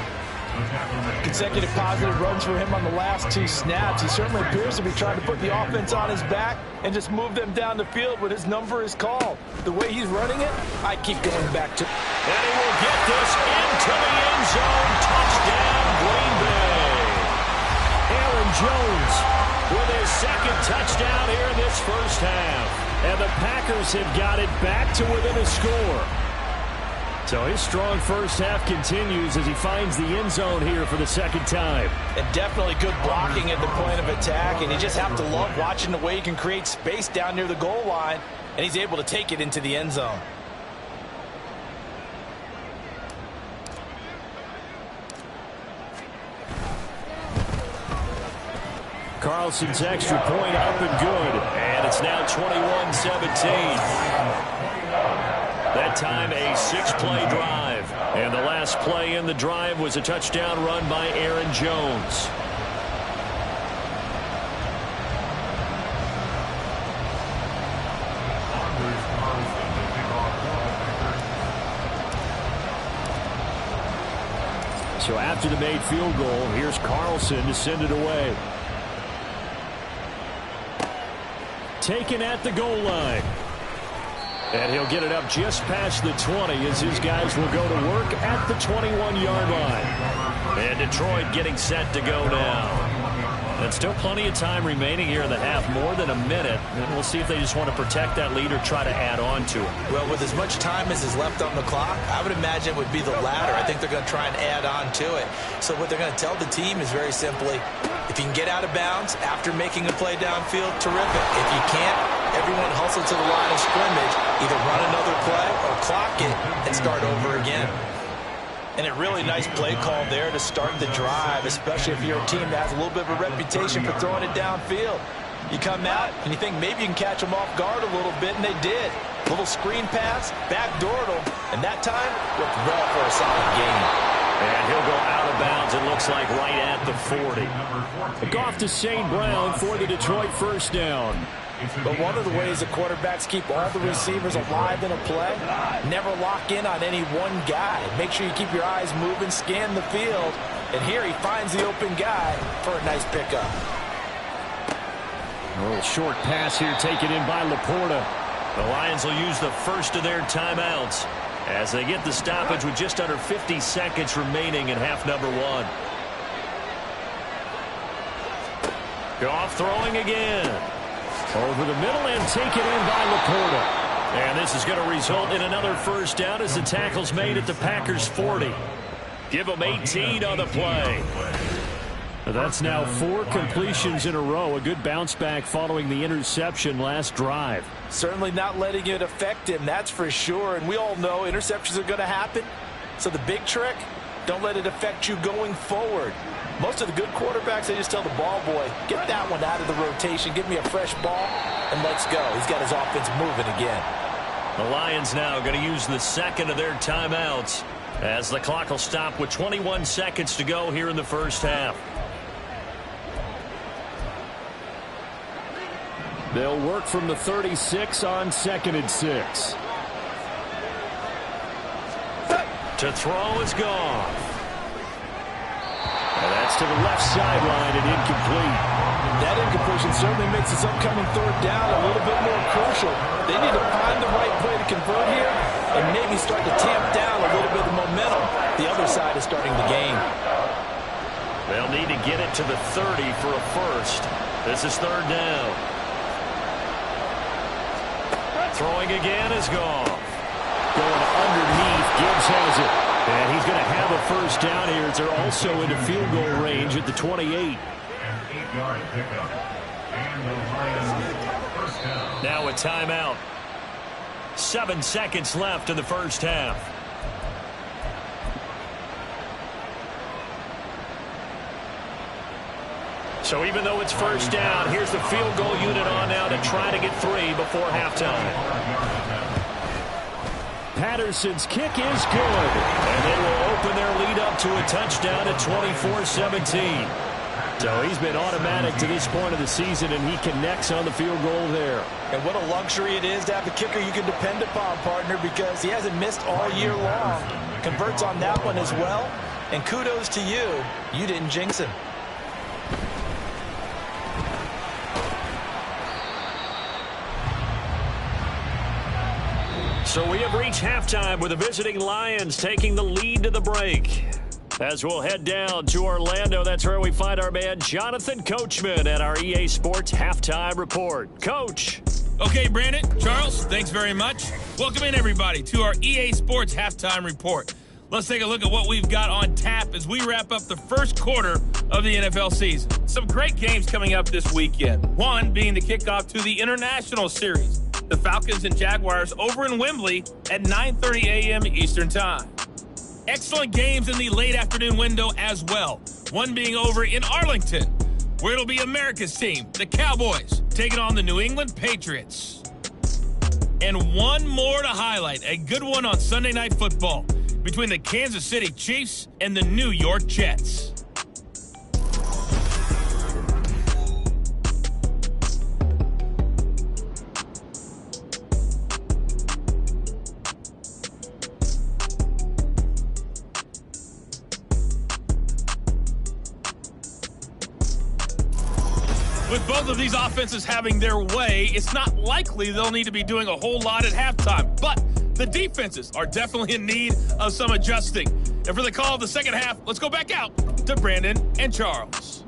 Consecutive positive runs for him on the last 2 snaps. He certainly appears to be trying to put the offense on his back and just move them down the field when his number is called. The way he's running it, I keep going back to. And he will get this into the end zone. Touchdown, Green Bay. Aaron Jones with his 2nd touchdown here in this first half. And the Packers have got it back to within a score. So his strong first half continues as he finds the end zone here for the 2nd time. And definitely good blocking at the point of attack. And you just have to love watching the way he can create space down near the goal line. And he's able to take it into the end zone. Carlson's extra point up and good. And it's now 21-17. That time a 6-play drive. And the last play in the drive was a touchdown run by Aaron Jones. So after the made field goal, here's Carlson to send it away. Taken at the goal line. And he'll get it up just past the 20 as his guys will go to work at the 21-yard line. And Detroit getting set to go now. And still plenty of time remaining here in the half, more than a minute. And we'll see if they just want to protect that lead or try to add on to it. Well, with as much time as is left on the clock, I would imagine it would be the latter. I think they're going to try and add on to it. So what they're going to tell the team is very simply, if you can get out of bounds after making a play downfield, terrific. If you can't, everyone hustle to the line of scrimmage, either run another play or clock it and start over again. And a really nice play call there to start the drive, especially if you're a team that has a little bit of a reputation for throwing it downfield. You come out and you think maybe you can catch them off guard a little bit, and they did. Little screen pass, backdoored them, and that time looked well for a solid gain. And he'll go out of bounds, it looks like, right at the 40. Goff to St. Brown for the Detroit first down. But one of the ways the quarterbacks keep all the receivers alive in a play, never lock in on any one guy. Make sure you keep your eyes moving, scan the field, and here he finds the open guy for a nice pickup. A little short pass here taken in by Laporta. The Lions will use the first of their timeouts as they get the stoppage with just under 50 seconds remaining in half number 1. Goff throwing again. Over the middle and taken in by Laporta. And this is going to result in another first down as the tackle's made at the Packers' 40. Give them 18 on the play. That's now 4 completions in a row. A good bounce back following the interception last drive. Certainly not letting it affect him, that's for sure. And we all know interceptions are going to happen. So the big trick, don't let it affect you going forward. Most of the good quarterbacks, they just tell the ball boy, get that one out of the rotation, give me a fresh ball, and let's go. He's got his offense moving again. The Lions now going to use the second of their timeouts as the clock will stop with 21 seconds to go here in the first half. They'll work from the 36 on 2nd and 6. To throw is Goff. And that's to the left sideline and incomplete. That incompletion certainly makes this upcoming third down a little bit more crucial. They need to find the right play to convert here and maybe start to tamp down a little bit of momentum. The other side is starting the game. They'll need to get it to the 30 for a first. This is third down. Throwing again is Goff. Going underneath, Gibbs has it. And he's going to have a first down here. They're also into field goal range at the 28. An 8-yard pickup. And the Lions first down. Now a timeout. 7 seconds left in the first half. So even though it's first down, here's the field goal unit on now to try to get 3 before halftime. Patterson's kick is good. And they will open their lead up to a touchdown at 24-17. So he's been automatic to this point of the season, and he connects on the field goal there. And what a luxury it is to have a kicker you can depend upon, partner, because he hasn't missed all year long. Converts on that one as well. And kudos to you. You didn't jinx him. So we have reached halftime with the visiting Lions taking the lead to the break. As we'll head down to Orlando, that's where we find our man Jonathan Coachman at our EA Sports Halftime Report. Coach. Okay, Brandon, Charles, thanks very much. Welcome in, everybody, to our EA Sports Halftime Report. Let's take a look at what we've got on tap as we wrap up the first quarter of the NFL season. Some great games coming up this weekend. One being the kickoff to the International Series. The Falcons and Jaguars over in Wembley at 9:30 a.m. Eastern Time. Excellent games in the late afternoon window as well. One being over in Arlington, where it'll be America's team, the Cowboys, taking on the New England Patriots. And one more to highlight, a good one on Sunday Night Football between the Kansas City Chiefs and the New York Jets. With both of these offenses having their way, it's not likely they'll need to be doing a whole lot at halftime. But the defenses are definitely in need of some adjusting. And for the call of the second half, let's go back out to Brandon and Charles.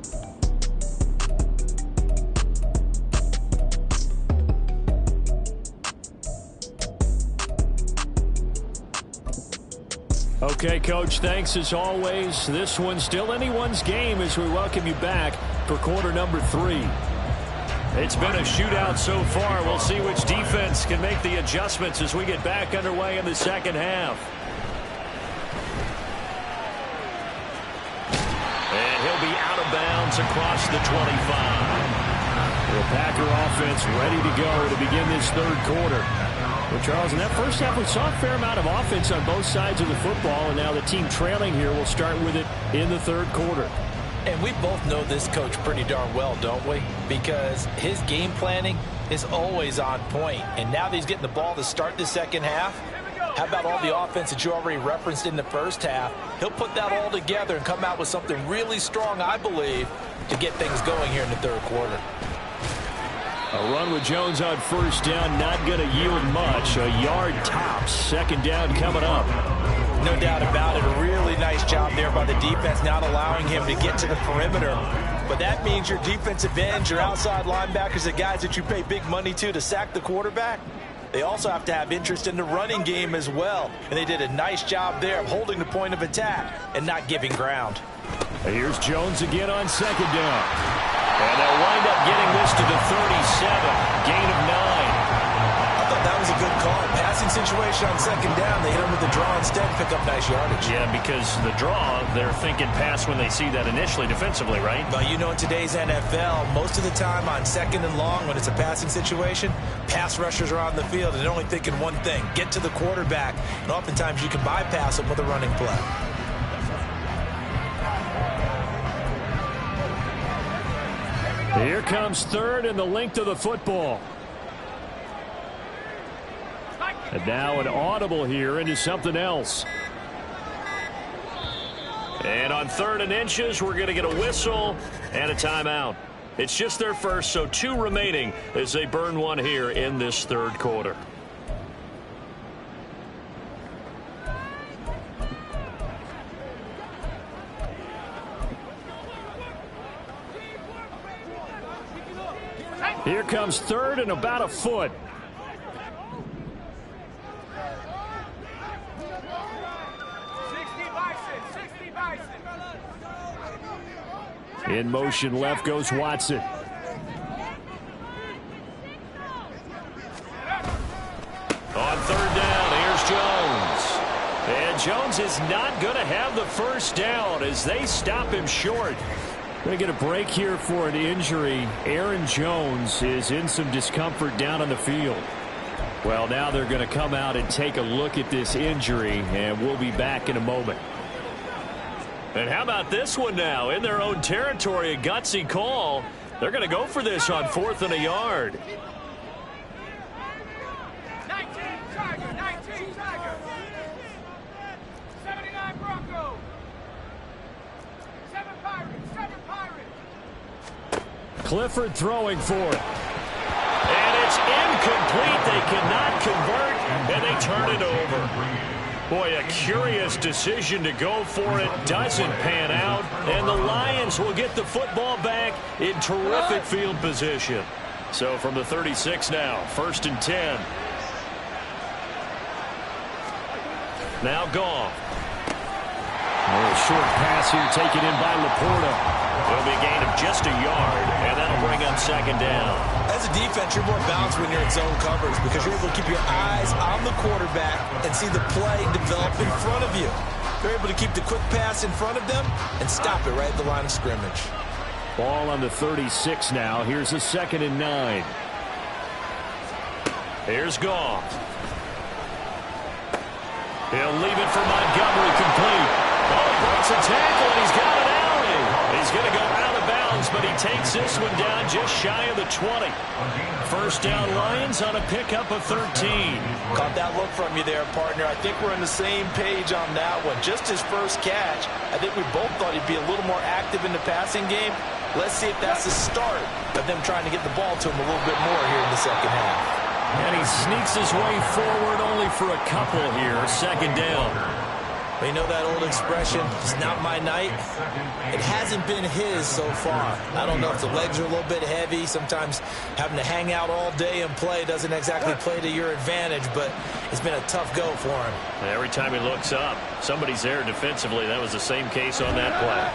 Okay, Coach, thanks as always. This one's still anyone's game as we welcome you back for quarter number 3. It's been a shootout so far. We'll see which defense can make the adjustments as we get back underway in the second half. And he'll be out of bounds across the 25. The Packer offense ready to go to begin this third quarter. Well, Charles, in that first half, we saw a fair amount of offense on both sides of the football, and now the team trailing here will start with it in the third quarter. And we both know this coach pretty darn well, don't we? Because his game planning is always on point. And now that he's getting the ball to start the second half, how about all the offense that you already referenced in the first half? He'll put that all together and come out with something really strong, I believe, to get things going here in the third quarter. A run with Jones on first down, not going to yield much. A yard tops. Second down coming up. No doubt about it. A really nice job there by the defense, not allowing him to get to the perimeter. But that means your defensive ends, your outside linebackers, the guys that you pay big money to sack the quarterback, they also have to have interest in the running game as well. And they did a nice job there of holding the point of attack and not giving ground. Here's Jones again on second down. And they'll wind up getting this to the 37. Gain of 9. I thought that was a good call. Passing situation on second down. They hit him with the draw instead, pick up nice yardage. Yeah, because the draw, they're thinking pass when they see that initially defensively, right? But you know, in today's NFL, most of the time on second and long, when it's a passing situation, pass rushers are on the field, and they're only thinking one thing, get to the quarterback. And oftentimes you can bypass them with a running play. Here comes third and the length of the football. And now an audible here into something else. And on 3rd and inches, we're going to get a whistle and a timeout. It's just their first, so 2 remaining as they burn one here in this third quarter. Here comes third and about a foot. In motion left goes Watson. On 3rd down, here's Jones. And Jones is not going to have the first down as they stop him short. Going to get a break here for an injury. Aaron Jones is in some discomfort down on the field. Well, now they're going to come out and take a look at this injury, and we'll be back in a moment. And how about this one now? In their own territory, a gutsy call. They're going to go for this on 4th and a yard. 19 Tiger, 19 Tiger. 79 Bronco. 7 Pirates, 7 Pirates. Clifford throwing for it. And it's incomplete. They cannot convert, and they turn it over. Boy, a curious decision to go for it. Doesn't pan out, and the Lions will get the football back in terrific field position. So from the 36 now, 1st and 10. Now Goff. A short pass here taken in by Laporta. It'll be a gain of just a yard, and that'll bring up 2nd down. As a defense, you're more balanced when you're in zone coverage because you're able to keep your eyes on the quarterback and see the play develop in front of you. You're able to keep the quick pass in front of them and stop it right at the line of scrimmage. Ball on the 36 now. Here's a 2nd and 9. Here's Goff. He'll leave it for Montgomery complete. Oh, breaks a tackle, and he's got an alley. He's going to go out of bounds, but he takes this one down just shy of the 20. 1st down Lions on a pickup of 13. Caught that look from you there, partner. I think we're on the same page on that one. Just his first catch, I think we both thought he'd be a little more active in the passing game. Let's see if that's the start of them trying to get the ball to him a little bit more here in the second half. And he sneaks his way forward only for a couple here. 2nd down. You know that old expression, it's not my night? It hasn't been his so far. I don't know if the legs are a little bit heavy. Sometimes having to hang out all day and play doesn't exactly play to your advantage, but it's been a tough go for him. Every time he looks up, somebody's there defensively. That was the same case on that play.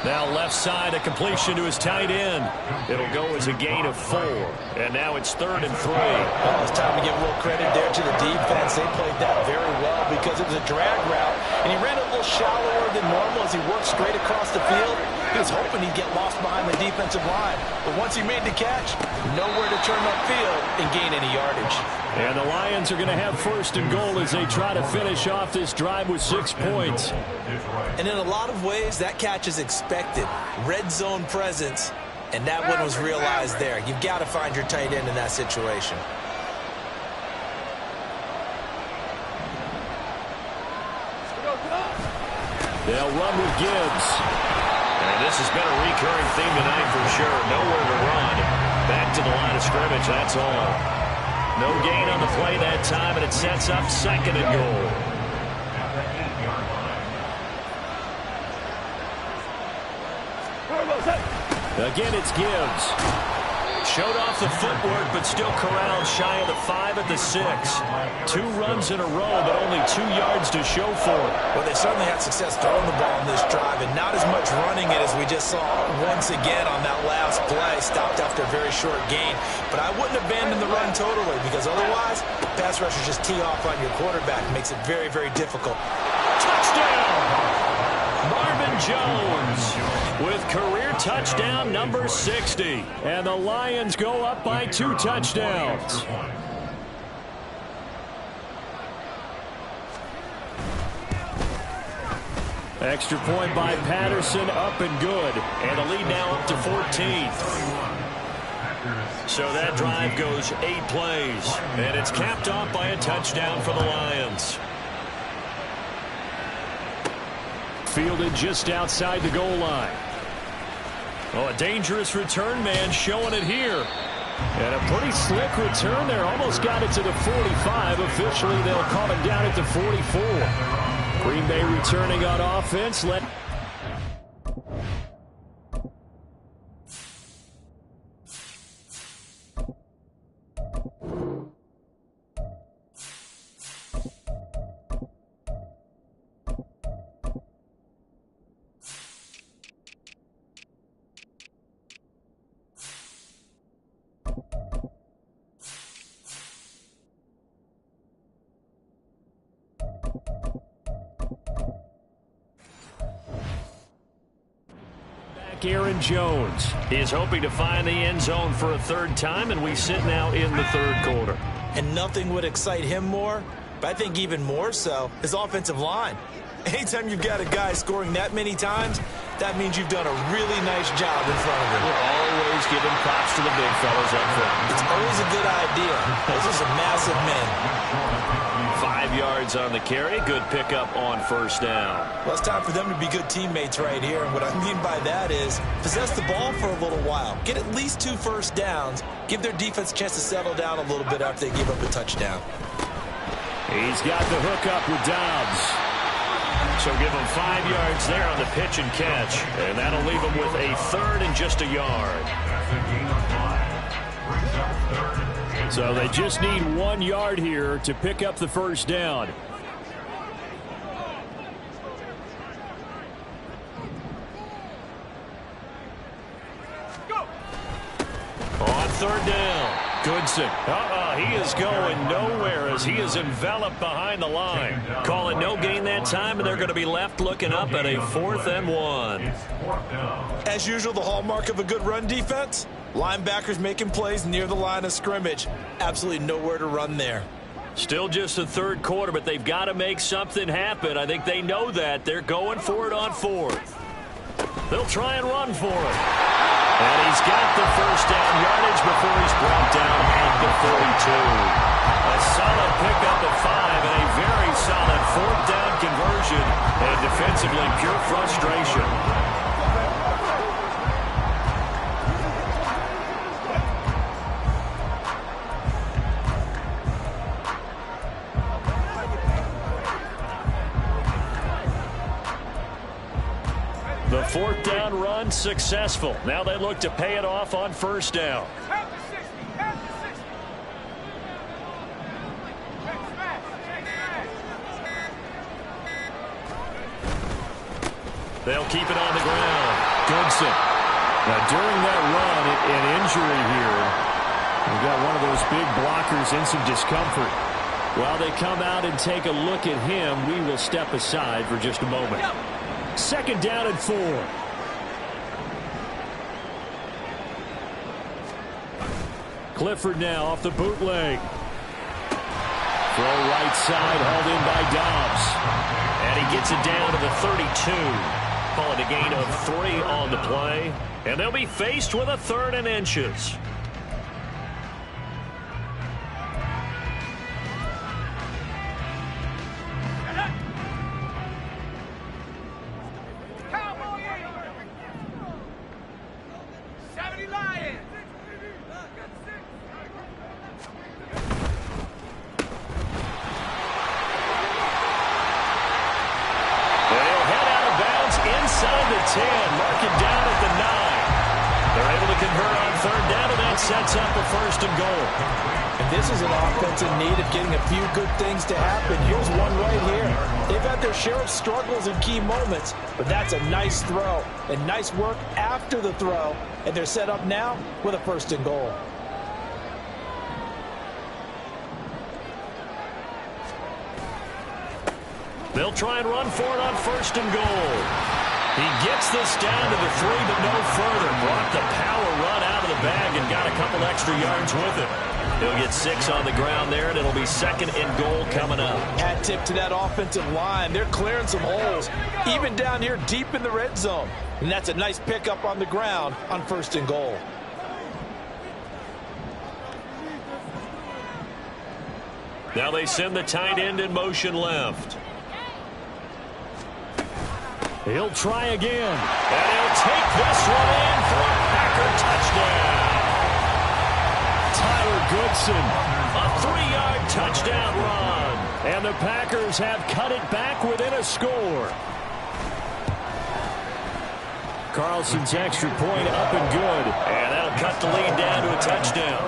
Now left side, a completion to his tight end. It'll go as a gain of 4. And now it's 3rd and 3. Well, it's time to give real credit there to the defense. They played that very well because it was a drag route. And he ran a little shallower than normal as he worked straight across the field. He was hoping he'd get lost behind the defensive line. But once he made the catch, nowhere to turn upfield and gain any yardage. And the Lions are going to have first and goal as they try to finish off this drive with 6 points. And in a lot of ways, that catch is expected. Red zone presence, and that one was realized there. You've got to find your tight end in that situation. They'll run with Gibbs. And this has been a recurring theme tonight for sure. Nowhere to run. Back to the line of scrimmage, that's all. No gain on the play that time, and it sets up second and goal. Again, it's Gibbs. Showed off the footwork, but still corralled shy of the 5 at the 6. 2 runs in a row, but only 2 yards to show for it. Well, they certainly had success throwing the ball in this drive, and not as much running it as we just saw once again on that last play. Stopped after a very short gain. But I wouldn't abandon the run totally, because otherwise, pass rushers just tee off on your quarterback. It makes it very, very difficult. Touchdown! Marvin Jones with career touchdown number 60. And the Lions go up by 2 touchdowns. Extra point by Patterson, up and good. And the lead now up to 14. So that drive goes 8 plays. And it's capped off by a touchdown for the Lions. Fielded just outside the goal line. Oh, a dangerous return man showing it here. And a pretty slick return there. Almost got it to the 45. Officially, they'll call him down at the 44. Green Bay returning on offense. Aaron Jones. He is hoping to find the end zone for a 3rd time, and we sit now in the 3rd quarter. And nothing would excite him more, but I think even more so, his offensive line. Anytime you've got a guy scoring that many times, that means you've done a really nice job in front of him. We're always giving props to the big fellas up front. It's always a good idea. Those are some massive men. 5 yards on the carry. Good pickup on 1st down. Well, it's time for them to be good teammates right here. And what I mean by that is possess the ball for a little while. Get at least 2 first downs. Give their defense a chance to settle down a little bit after they give up a touchdown. He's got the hook up with Dobbs. So give him 5 yards there on the pitch and catch. And that'll leave him with a 3rd and just a yard. So they just need 1 yard here to pick up the 1st down. On 3rd down. Goodson. He is going nowhere as he is enveloped behind the line. Calling no gain that time, and they're going to be left looking up at a 4th and 1. As usual, the hallmark of a good run defense, linebackers making plays near the line of scrimmage. Absolutely nowhere to run there. Still just the 3rd quarter, but they've got to make something happen. I think they know that. They're going for it on 4th. They'll try and run for it. And he's got the 1st down yardage before he's brought down at the 42. A solid pickup of 5 and a very solid 4th down conversion. And defensively, pure frustration. The 4th down run successful. Now they look to pay it off on 1st down. They'll keep it on the ground. Goodson. Now during that run, an injury here. We've got one of those big blockers in some discomfort. While they come out and take a look at him, we will step aside for just a moment. 2nd down and 4. Clifford now off the bootleg. Throw right side, hauled in by Dobbs. And he gets it down to the 32. Call it a gain of 3 on the play. And they'll be faced with a 3rd and inches. Sets up a 1st and goal. And this is an offense in need of getting a few good things to happen. Here's one right here. They've had their share of struggles in key moments, but that's a nice throw and nice work after the throw. And they're set up now with a 1st and goal. They'll try and run for it on 1st and goal. He gets this down to the 3, but no further. Brought the power run out of the bag and got a couple extra yards with it. He'll get 6 on the ground there, and it'll be 2nd and goal coming up. Hat tip to that offensive line. They're clearing some holes, even down here deep in the red zone. And that's a nice pickup on the ground on 1st and goal. Now they send the tight end in motion left. He'll try again. And he'll take this one in for a Packer touchdown. Tyler Goodson, a 3-yard touchdown run. And the Packers have cut it back within a score. Carlson's extra point up and good. And that'll cut the lead down to a touchdown.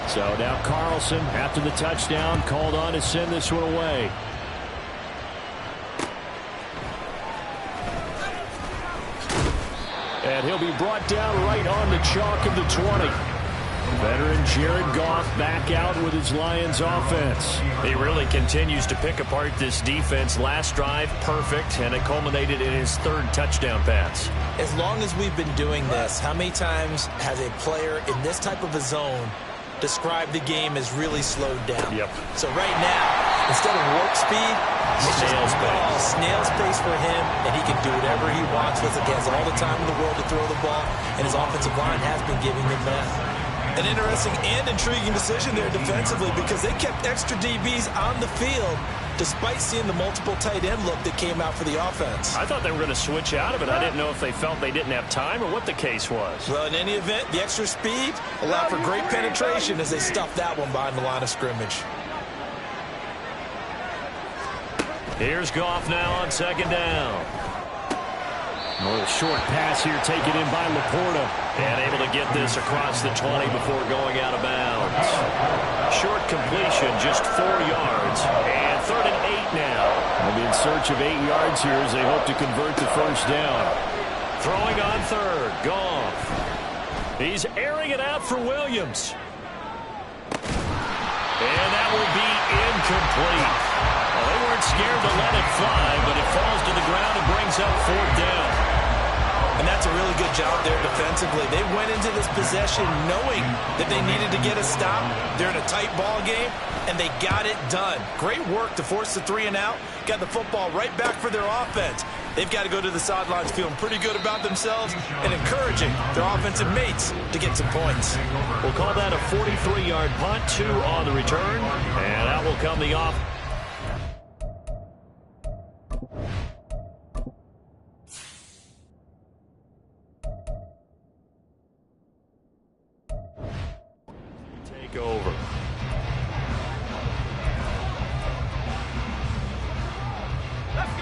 So now Carlson, after the touchdown, called on to send this one away. And he'll be brought down right on the chalk of the 20. Veteran Jared Goff back out with his Lions offense. He really continues to pick apart this defense. Last drive, perfect, and it culminated in his 3rd touchdown pass. As long as we've been doing this, how many times has a player in this type of a zone describe the game as really slowed down? Yep. So right now, instead of warp speed, snail's pace. Snail's pace for him, and he can do whatever he wants with it. He has all the time in the world to throw the ball, and his offensive line has been giving him that. An interesting and intriguing decision there defensively, because they kept extra DBs on the field despite seeing the multiple tight end look that came out for the offense. I thought they were going to switch out of it. I didn't know if they felt they didn't have time or what the case was. Well, in any event, the extra speed allowed for great penetration as they stuffed that one behind the line of scrimmage. Here's Goff now on 2nd down. A little short pass here taken in by Laporta. And able to get this across the 20 before going out of bounds. Short completion, just 4 yards. And 3rd and 8 now. They'll be in search of 8 yards here as they hope to convert the 1st down. Throwing on 3rd, Goff. He's airing it out for Williams. And that will be incomplete. Well, they weren't scared to let it fly, but it falls to the ground and brings up 4th down. And that's a really good job there defensively. They went into this possession knowing that they needed to get a stop. They're in a tight ball game, and they got it done. Great work to force the 3 and out. Got the football right back for their offense. They've got to go to the sidelines feeling pretty good about themselves and encouraging their offensive mates to get some points. We'll call that a 43-yard punt, 2 on the return, and that will come the off. Take over.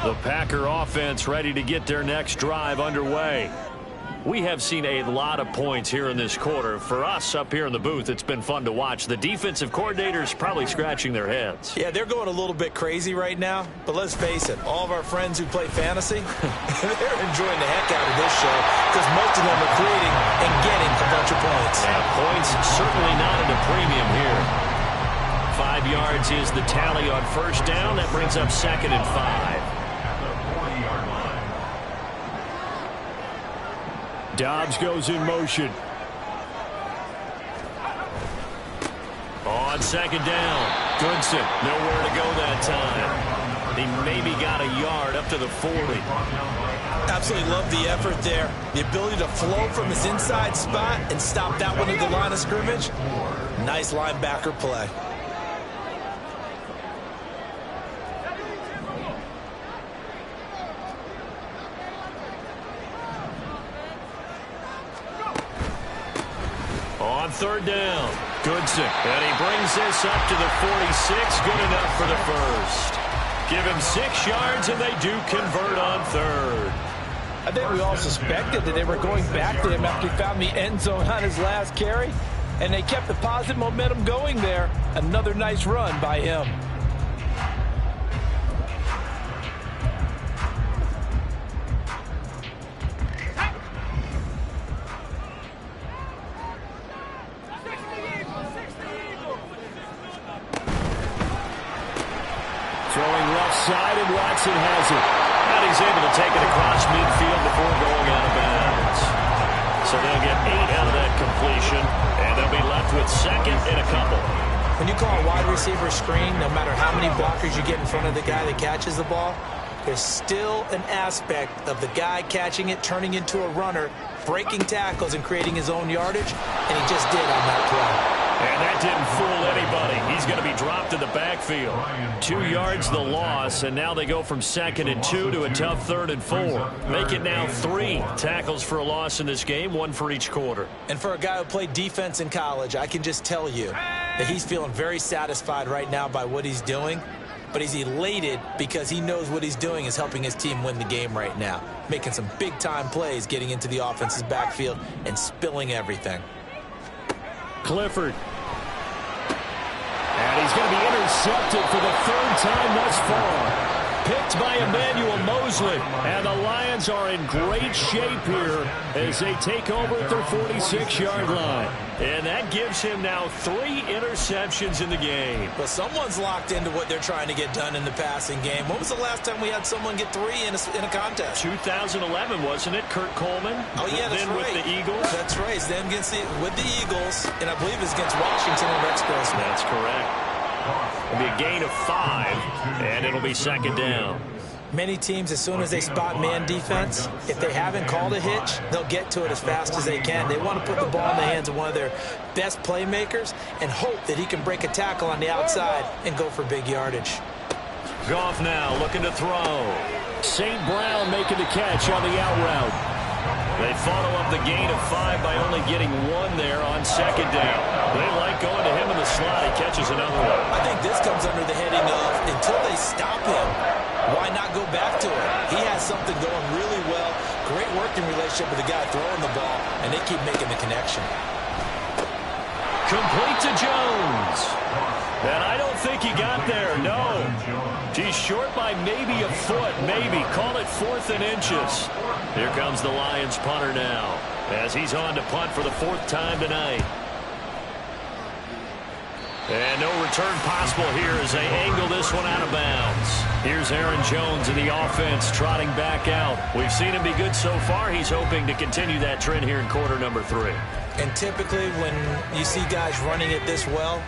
The Packer offense ready to get their next drive underway. We have seen a lot of points here in this quarter. For us up here in the booth, it's been fun to watch. The defensive coordinators probably scratching their heads. Yeah, they're going a little bit crazy right now. But let's face it, all of our friends who play fantasy, they're enjoying the heck out of this show because most of them are creating and getting a bunch of points. Yeah, points certainly not at a premium here. 5 yards is the tally on 1st down. That brings up 2nd and 5. Dobbs goes in motion. On second down, Goodson, nowhere to go that time. He maybe got a yard up to the 40. Absolutely love the effort there. The ability to flow from his inside spot and stop that one at the line of scrimmage. Nice linebacker play. On third down, Goodson, and he brings this up to the 46. Good enough for the first. Give him 6 yards, and they do convert on third. I think we all suspected that they were going back to him after he found the end zone on his last carry, and they kept the positive momentum going there. Another nice run by him. Throwing left side, and Watson has it. And he's able to take it across midfield before going out of bounds. So they'll get 8 out of that completion, and they'll be left with second and a couple. When you call a wide receiver screen, no matter how many blockers you get in front of the guy that catches the ball, there's still an aspect of the guy catching it, turning into a runner, breaking tackles and creating his own yardage, and he just did on that play. And that didn't fool anybody. He's going to be dropped in the backfield. 2 yards the loss, and now they go from 2nd and 2 to a tough 3rd and 4. Make it now 3 tackles for a loss in this game, 1 for each quarter. And for a guy who played defense in college, I can just tell you that he's feeling very satisfied right now by what he's doing. But he's elated because he knows what he's doing is helping his team win the game right now. Making some big-time plays, getting into the offense's backfield and spilling everything. Clifford. And he's going to be intercepted for the 3rd time thus far. Picked by Emmanuel Mosley. And the Lions are in great shape here as they take over at their 46-yard line. And that gives him now 3 interceptions in the game. Well, someone's locked into what they're trying to get done in the passing game. When was the last time we had someone get 3 in a contest? 2011, wasn't it? Kurt Coleman? Oh, yeah, that's then right. With the Eagles? That's right. It's them with the Eagles, and I believe it's against Washington and Rex Grossman. That's correct. It'll be a gain of 5, and it'll be 2nd down. Many teams, as soon as they spot man defense, if they haven't called a hitch, they'll get to it as fast as they can. They want to put the ball in the hands of one of their best playmakers and hope that he can break a tackle on the outside and go for big yardage. Goff now looking to throw. St. Brown making the catch on the out route. They follow up the gain of 5 by only getting 1 there on 2nd down. They like going to him in the slot. He catches another one. I think this comes under the heading of until they stop him, why not go back to it? He has something going really well. Great working relationship with the guy throwing the ball, and they keep making the connection. Complete to Jones. And I don't think he got there, no. He's short by maybe a foot, maybe. Call it 4th and inches. Here comes the Lions punter now as he's on to punt for the 4th time tonight. And no return possible here as they angle this one out of bounds. Here's Aaron Jones in the offense trotting back out. We've seen him be good so far. He's hoping to continue that trend here in quarter number 3. And typically when you see guys running it this well,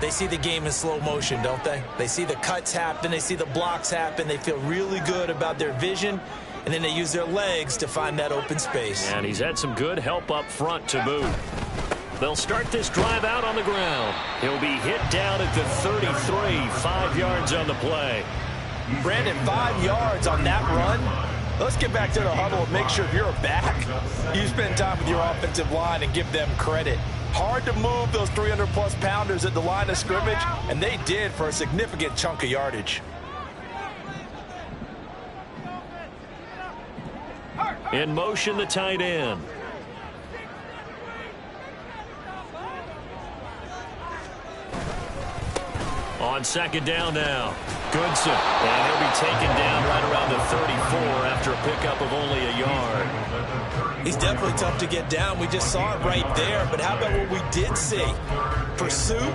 they see the game in slow motion, don't they? They see the cuts happen. They see the blocks happen. They feel really good about their vision. And then they use their legs to find that open space. And he's had some good help up front to boot. They'll start this drive out on the ground. He'll be hit down at the 33, 5 yards on the play. Brandon, 5 yards on that run. Let's get back to the huddle and make sure if you're a back, you spend time with your offensive line and give them credit. Hard to move those 300-plus pounders at the line of scrimmage, and they did for a significant chunk of yardage. In motion, the tight end. On 2nd down now, Goodson. And he'll be taken down right around the 34 after a pickup of only a yard. He's definitely tough to get down. We just saw it right there. But how about what we did see? Pursuit,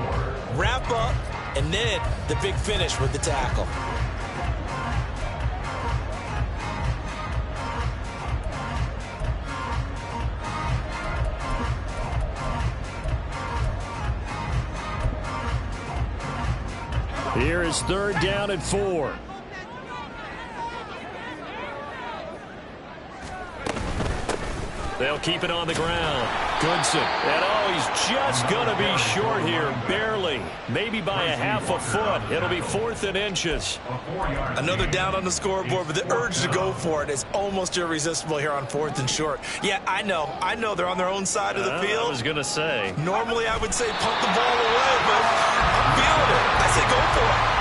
wrap up, and then the big finish with the tackle. Here is 3rd down and 4. They'll keep it on the ground. Goodson. And he's just going to be short here. Barely. Maybe by a half a foot. It'll be 4th and inches. Another down on the scoreboard, but the urge to go for it is almost irresistible here on 4th and short. Yeah, I know they're on their own side of the field. I was going to say. Normally I would say punt the ball away, but I'm feeling it. I say go for it.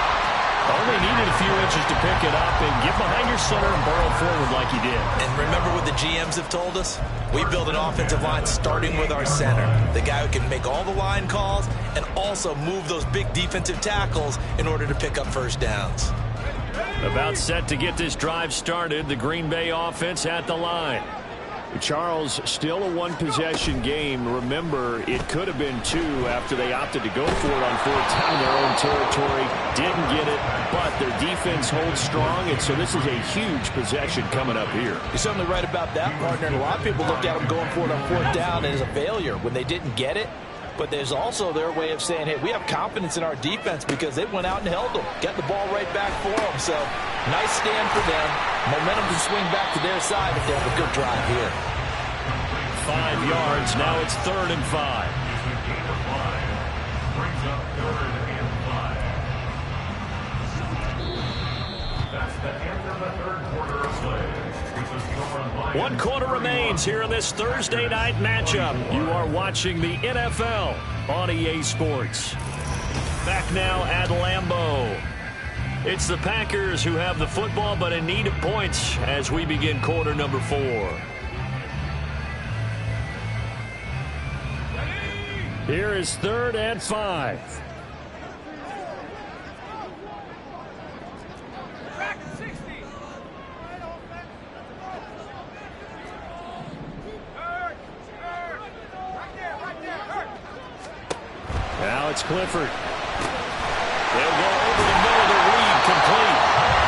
Only needed a few inches to pick it up and get behind your center and burrow forward like he did. And remember what the GMs have told us? We build an offensive line starting with our center. The guy who can make all the line calls and also move those big defensive tackles in order to pick up first downs. About set to get this drive started, the Green Bay offense at the line. Charles, still a one-possession game. Remember, it could have been 2 after they opted to go for it on 4th down in their own territory. Didn't get it, but their defense holds strong, and so this is a huge possession coming up here. You're certainly right about that, partner. And a lot of people look at them going for it on 4th down as a failure when they didn't get it. But there's also their way of saying, hey, we have confidence in our defense because they went out and held them. Got the ball right back for them. So, nice stand for them. Momentum can swing back to their side if they have a good drive here. 5 yards. Now it's 3rd and 5. Brings up 3rd and 5. That's the end of the 3rd quarter of play. 1 quarter remains here in this Thursday night matchup. You are watching the NFL on EA Sports. Back now at Lambeau. It's the Packers who have the football but in need of points as we begin quarter number 4. Here is 3rd and 5. Now it's Clifford. They'll go over the middle of the read, complete.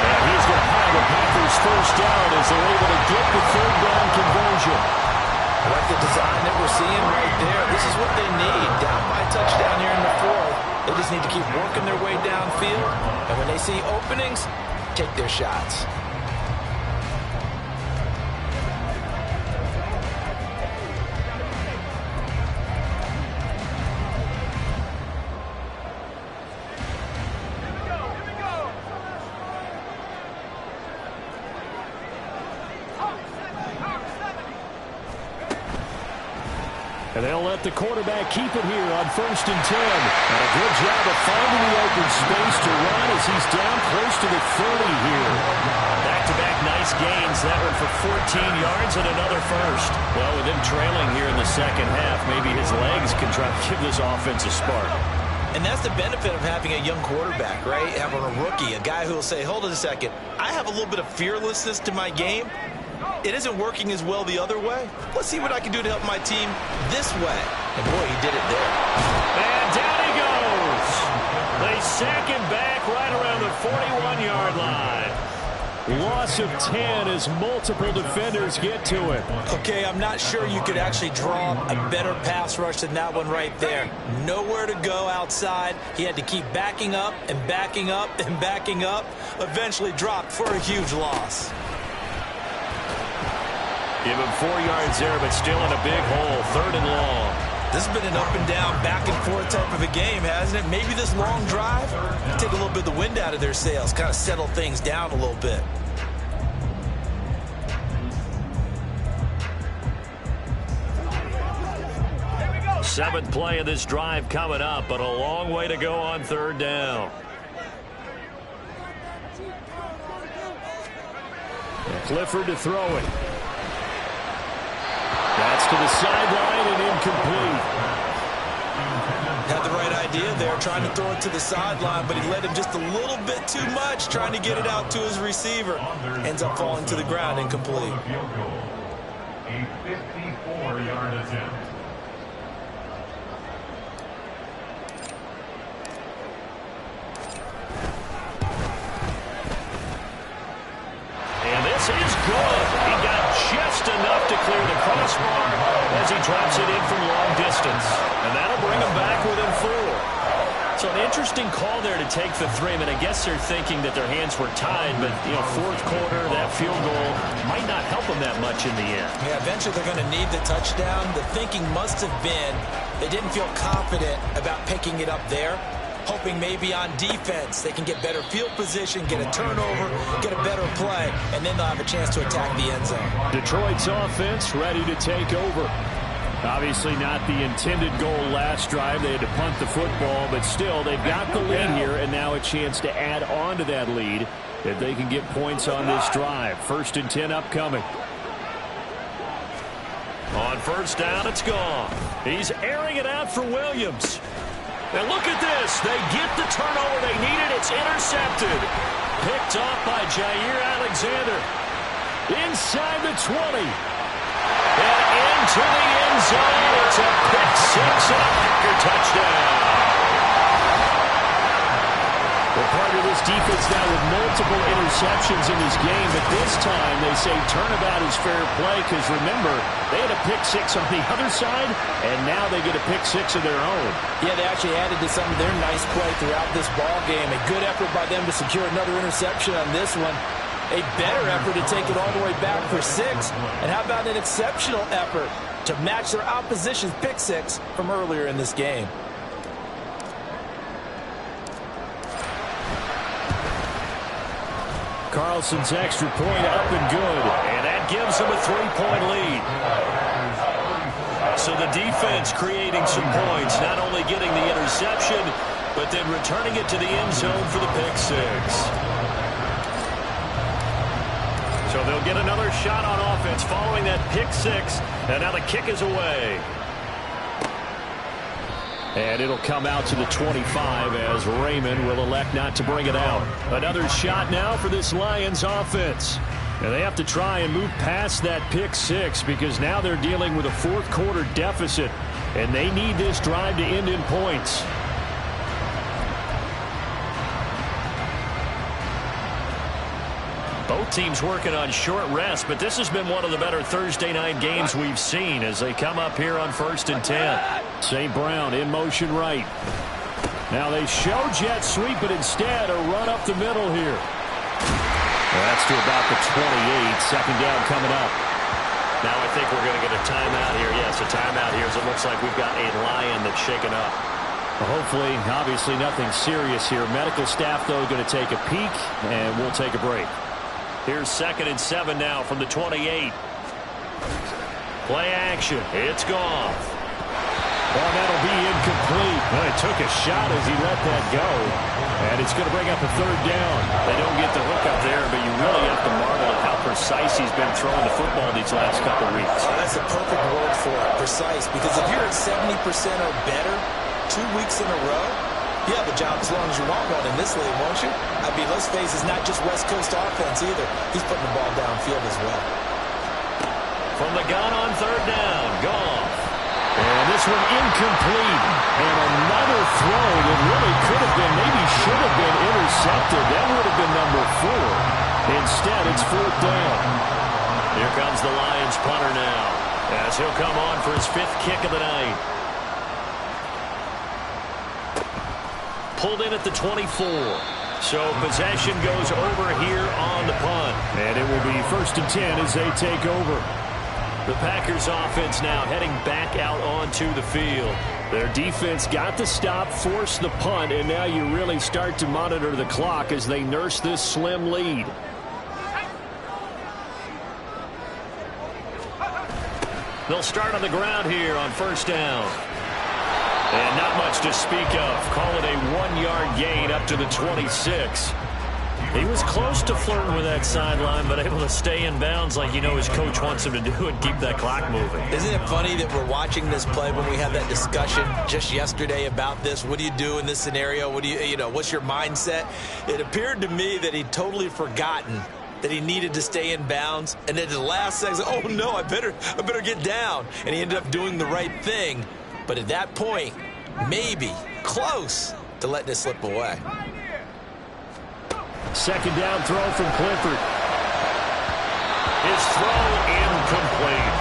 And he's going to have the Packers first down as they're able to get the 3rd down conversion. I like the design that we're seeing right there. This is what they need. Down by a touchdown here in the 4th. They just need to keep working their way downfield. And when they see openings, take their shots. And they'll let the quarterback keep it here on 1st and 10. And a good job of finding the open space to run as he's down close to the 30 here. Back-to-back nice gains. That one for 14 yards and another first. Well, with him trailing here in the second half, maybe his legs can try to give this offense a spark. And that's the benefit of having a young quarterback, right? Having a rookie, a guy who will say, hold it a second, I have a little bit of fearlessness to my game. It isn't working as well the other way. Let's see what I can do to help my team this way. And boy, he did it there. And down he goes. They sack him back right around the 41-yard line. Loss of 10 as multiple defenders get to him. Okay, I'm not sure you could actually draw a better pass rush than that one right there. Nowhere to go outside. He had to keep backing up and backing up and backing up. Eventually dropped for a huge loss. Give him 4 yards there, but still in a big hole. 3rd and long. This has been an up and down, back and forth type of a game, hasn't it? Maybe this long drive, take a little bit of the wind out of their sails, kind of settle things down a little bit. Seventh play of this drive coming up, but a long way to go on 3rd down. And Clifford to throw it. That's to the sideline and incomplete. Had the right idea there, trying to throw it to the sideline, but he led him just a little bit too much, trying to get it out to his receiver. Ends up falling to the ground, incomplete. A 54-yard attempt. And this is good. He got just enough to clear the crossbar as he drops it in from long distance. And that'll bring him back within 4. So an interesting call there to take the 3. I mean, I guess they're thinking that their hands were tied, but, fourth quarter, that field goal might not help them that much in the end. Yeah, eventually they're going to need the touchdown. The thinking must have been they didn't feel confident about picking it up there, hoping maybe on defense they can get better field position, get a turnover, get a better play, and then they'll have a chance to attack the end zone. Detroit's offense ready to take over. Obviously not the intended goal last drive. They had to punt the football, but still they've got the lead here, and now a chance to add on to that lead if they can get points on this drive. 1st and 10 upcoming. On first down, it's gone. He's airing it out for Williams. And look at this. They get the turnover they needed. It's intercepted. Picked off by Jair Alexander. Inside the 20. And into the end zone. It's a pick 6 and a Packer touchdown. Well, part of this defense now with multiple interceptions in this game, but this time they say turnabout is fair play because, remember, they had a pick 6 on the other side, and now they get a pick 6 of their own. Yeah, they actually added to some of their nice play throughout this ball game. A good effort by them to secure another interception on this one. A better effort to take it all the way back for 6. And how about an exceptional effort to match their opposition's pick 6 from earlier in this game? Carlson's extra point up and good. And that gives them a 3-point lead. So the defense creating some points, not only getting the interception, but then returning it to the end zone for the pick 6. So they'll get another shot on offense following that pick 6. And now the kick is away. And it'll come out to the 25 as Raymond will elect not to bring it out. Another shot now for this Lions offense. And they have to try and move past that pick 6 because now they're dealing with a fourth quarter deficit. And they need this drive to end in points. Both teams working on short rest, but this has been one of the better Thursday night games we've seen as they come up here on 1st and 10. St. Brown in motion right. Now they show jet sweep, but instead a run up the middle here. Well, that's to about the 28. 2nd down coming up. Now I think we're going to get a timeout here. Yes, a timeout here as it looks like we've got a Lion that's shaken up. Well, hopefully, obviously nothing serious here. Medical staff, though, going to take a peek, and we'll take a break. Here's 2nd and 7 now from the 28. Play action. It's gone. Well, that'll be incomplete. Well, it took a shot as he let that go. And it's going to bring up a 3rd down. They don't get the hook up there, but you really have to marvel at how precise he's been throwing the football these last couple weeks. Oh, that's a perfect word for it, precise. Because if you're at 70% or better 2 weeks in a row, you have a job as long as you want one in this league, won't you? I mean, let's face it, it's not just West Coast offense either. He's putting the ball downfield as well. From the gun on 3rd down, Goff. And this one incomplete. And another throw that really could have been, maybe should have been intercepted. That would have been number 4. Instead, it's 4th down. Here comes the Lions punter now, as he'll come on for his 5th kick of the night. Pulled in at the 24. So possession goes over here on the punt. And it will be 1st and 10 as they take over. The Packers offense now heading back out onto the field. Their defense got the stop, forced the punt, and now you really start to monitor the clock as they nurse this slim lead. They'll start on the ground here on 1st down. And not much to speak of. Call it a 1-yard gain up to the 26. He was close to flirting with that sideline, but able to stay in bounds like his coach wants him to do and keep that clock moving. Isn't it funny that we're watching this play when we had that discussion just yesterday about this? What do you do in this scenario? What do what's your mindset? It appeared to me that he'd totally forgotten that he needed to stay in bounds, and then at the last second, oh no, I better get down. And he ended up doing the right thing. But at that point, maybe close to letting it slip away. 2nd down throw from Clifford. His throw incomplete.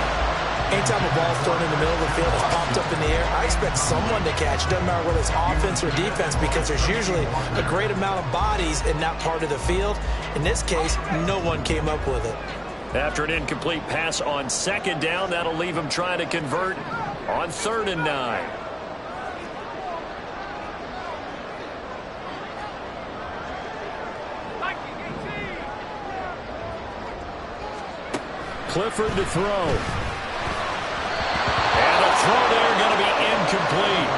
Anytime a ball's thrown in the middle of the field, it's popped up in the air, I expect someone to catch. It doesn't matter whether it's offense or defense, because there's usually a great amount of bodies in that part of the field. In this case, no one came up with it. After an incomplete pass on second down, that'll leave him trying to convert on 3rd and 9. Clifford to throw. And a throw there going to be incomplete.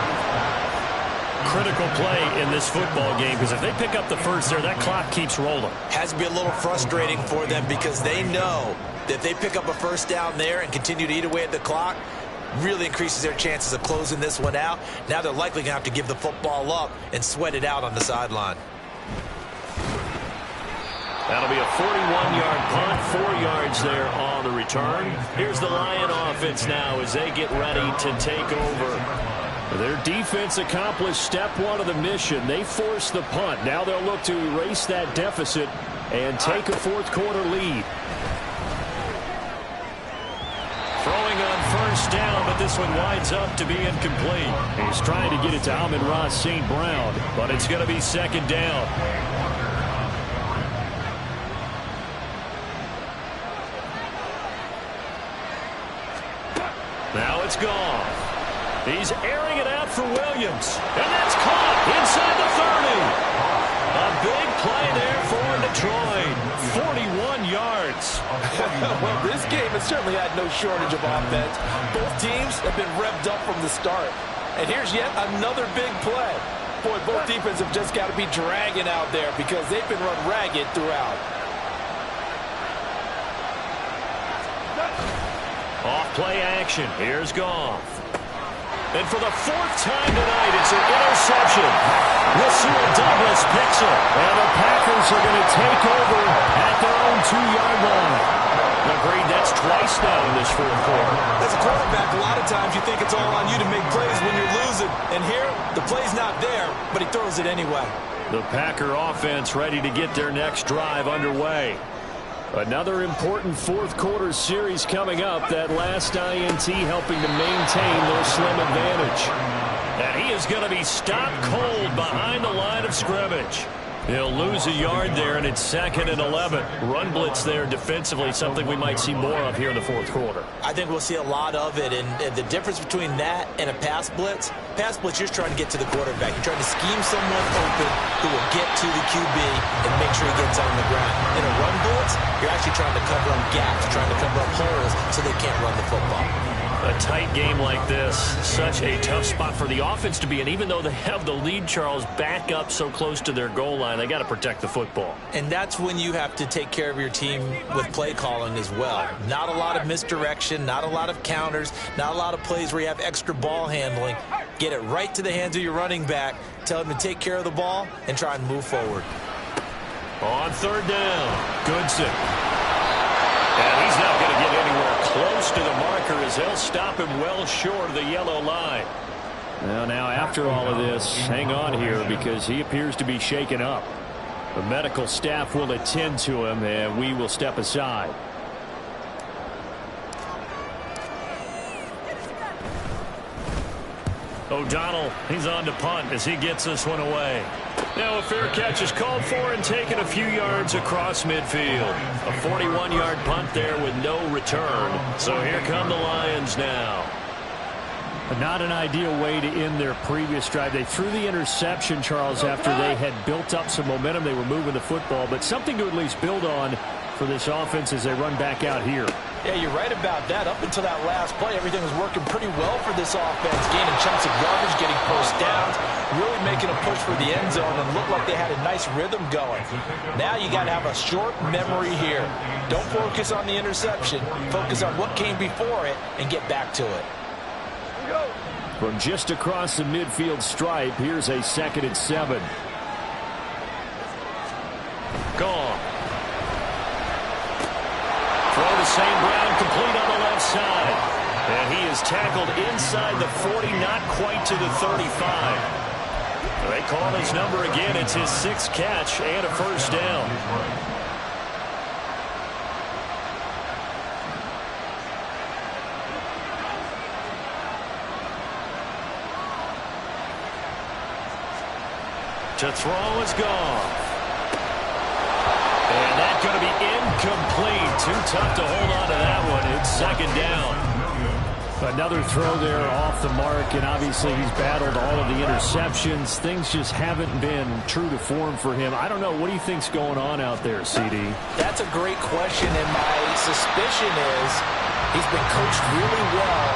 Critical play in this football game, because if they pick up the first there, that clock keeps rolling. Has to be a little frustrating for them, because they know that if they pick up a first down there and continue to eat away at the clock, really increases their chances of closing this one out. Now they're likely going to have to give the football up and sweat it out on the sideline. That'll be a 41-yard punt, 4 yards there on the return. Here's the Lion offense now as they get ready to take over. Their defense accomplished step 1 of the mission. They forced the punt. Now they'll look to erase that deficit and take a fourth-quarter lead. Throwing on first down, but this one winds up to be incomplete. He's trying to get it to Amon-Ra St. Brown, but it's going to be second down. Now it's gone. He's airing it out for Williams. And that's caught inside the 30. A big play there for Detroit. 41 yards. Well, this game has certainly had no shortage of offense. Both teams have been revved up from the start. And here's yet another big play. Boy, both defenses have just got to be dragging out there, because they've been run ragged throughout. Off-play action. Here's Goff. And for the 4th time tonight, it's an interception. Rasul Douglas picks it. And the Packers are going to take over at their own 2-yard line. Agreed, that's twice now in this fourth quarter. As a quarterback, a lot of times you think it's all on you to make plays when you're losing. And here, the play's not there, but he throws it anyway. The Packer offense ready to get their next drive underway. Another important fourth-quarter series coming up. That last INT helping to maintain their slim advantage. And he is going to be stopped cold behind the line of scrimmage. He'll lose a yard there, and it's 2nd and 11. Run blitz there defensively, something we might see more of here in the fourth quarter. I think we'll see a lot of it, and the difference between that and a pass blitz, you're just trying to get to the quarterback. You're trying to scheme someone open who will get to the QB and make sure he gets on the ground. In a run blitz, you're actually trying to cover up gaps, trying to cover up holes so they can't run the football. A tight game like this, such a tough spot for the offense to be in. Even though they have the lead, Charles, back up so close to their goal line, they got to protect the football. And that's when you have to take care of your team with play calling as well. Not a lot of misdirection, not a lot of counters, not a lot of plays where you have extra ball handling. Get it right to the hands of your running back, tell him to take care of the ball, and try and move forward. On 3rd down, Goodson. And he's not going to get anywhere close to the marker as they'll stop him well short of the yellow line. Well, now after all of this, hang on here, because he appears to be shaken up. The medical staff will attend to him, and we will step aside. O'Donnell, he's on to punt as he gets this one away. Now a fair catch is called for and taken a few yards across midfield. A 41-yard punt there with no return. So here come the Lions now. Not an ideal way to end their previous drive. They threw the interception, Charles, after they had built up some momentum. They were moving the football, but something to at least build on for this offense as they run back out here. Yeah, you're right about that. Up until that last play, everything was working pretty well for this offense. Gaining chunks of yardage, getting first downs, really making a push for the end zone, and looked like they had a nice rhythm going. Now you got to have a short memory here. Don't focus on the interception. Focus on what came before it and get back to it. From just across the midfield stripe, here's a 2nd and 7. Gone. Throw to St. Brown, complete on the left side. And he is tackled inside the 40, not quite to the 35. They call his number again. It's his 6th catch and a first down. To throw is gone. And that's going to be incomplete. Too tough to hold on to that one. It's second down. Another throw there off the mark, and obviously he's battled all of the interceptions. Things just haven't been true to form for him. I don't know. What do you think's going on out there, CD? That's a great question, and my suspicion is he's been coached really well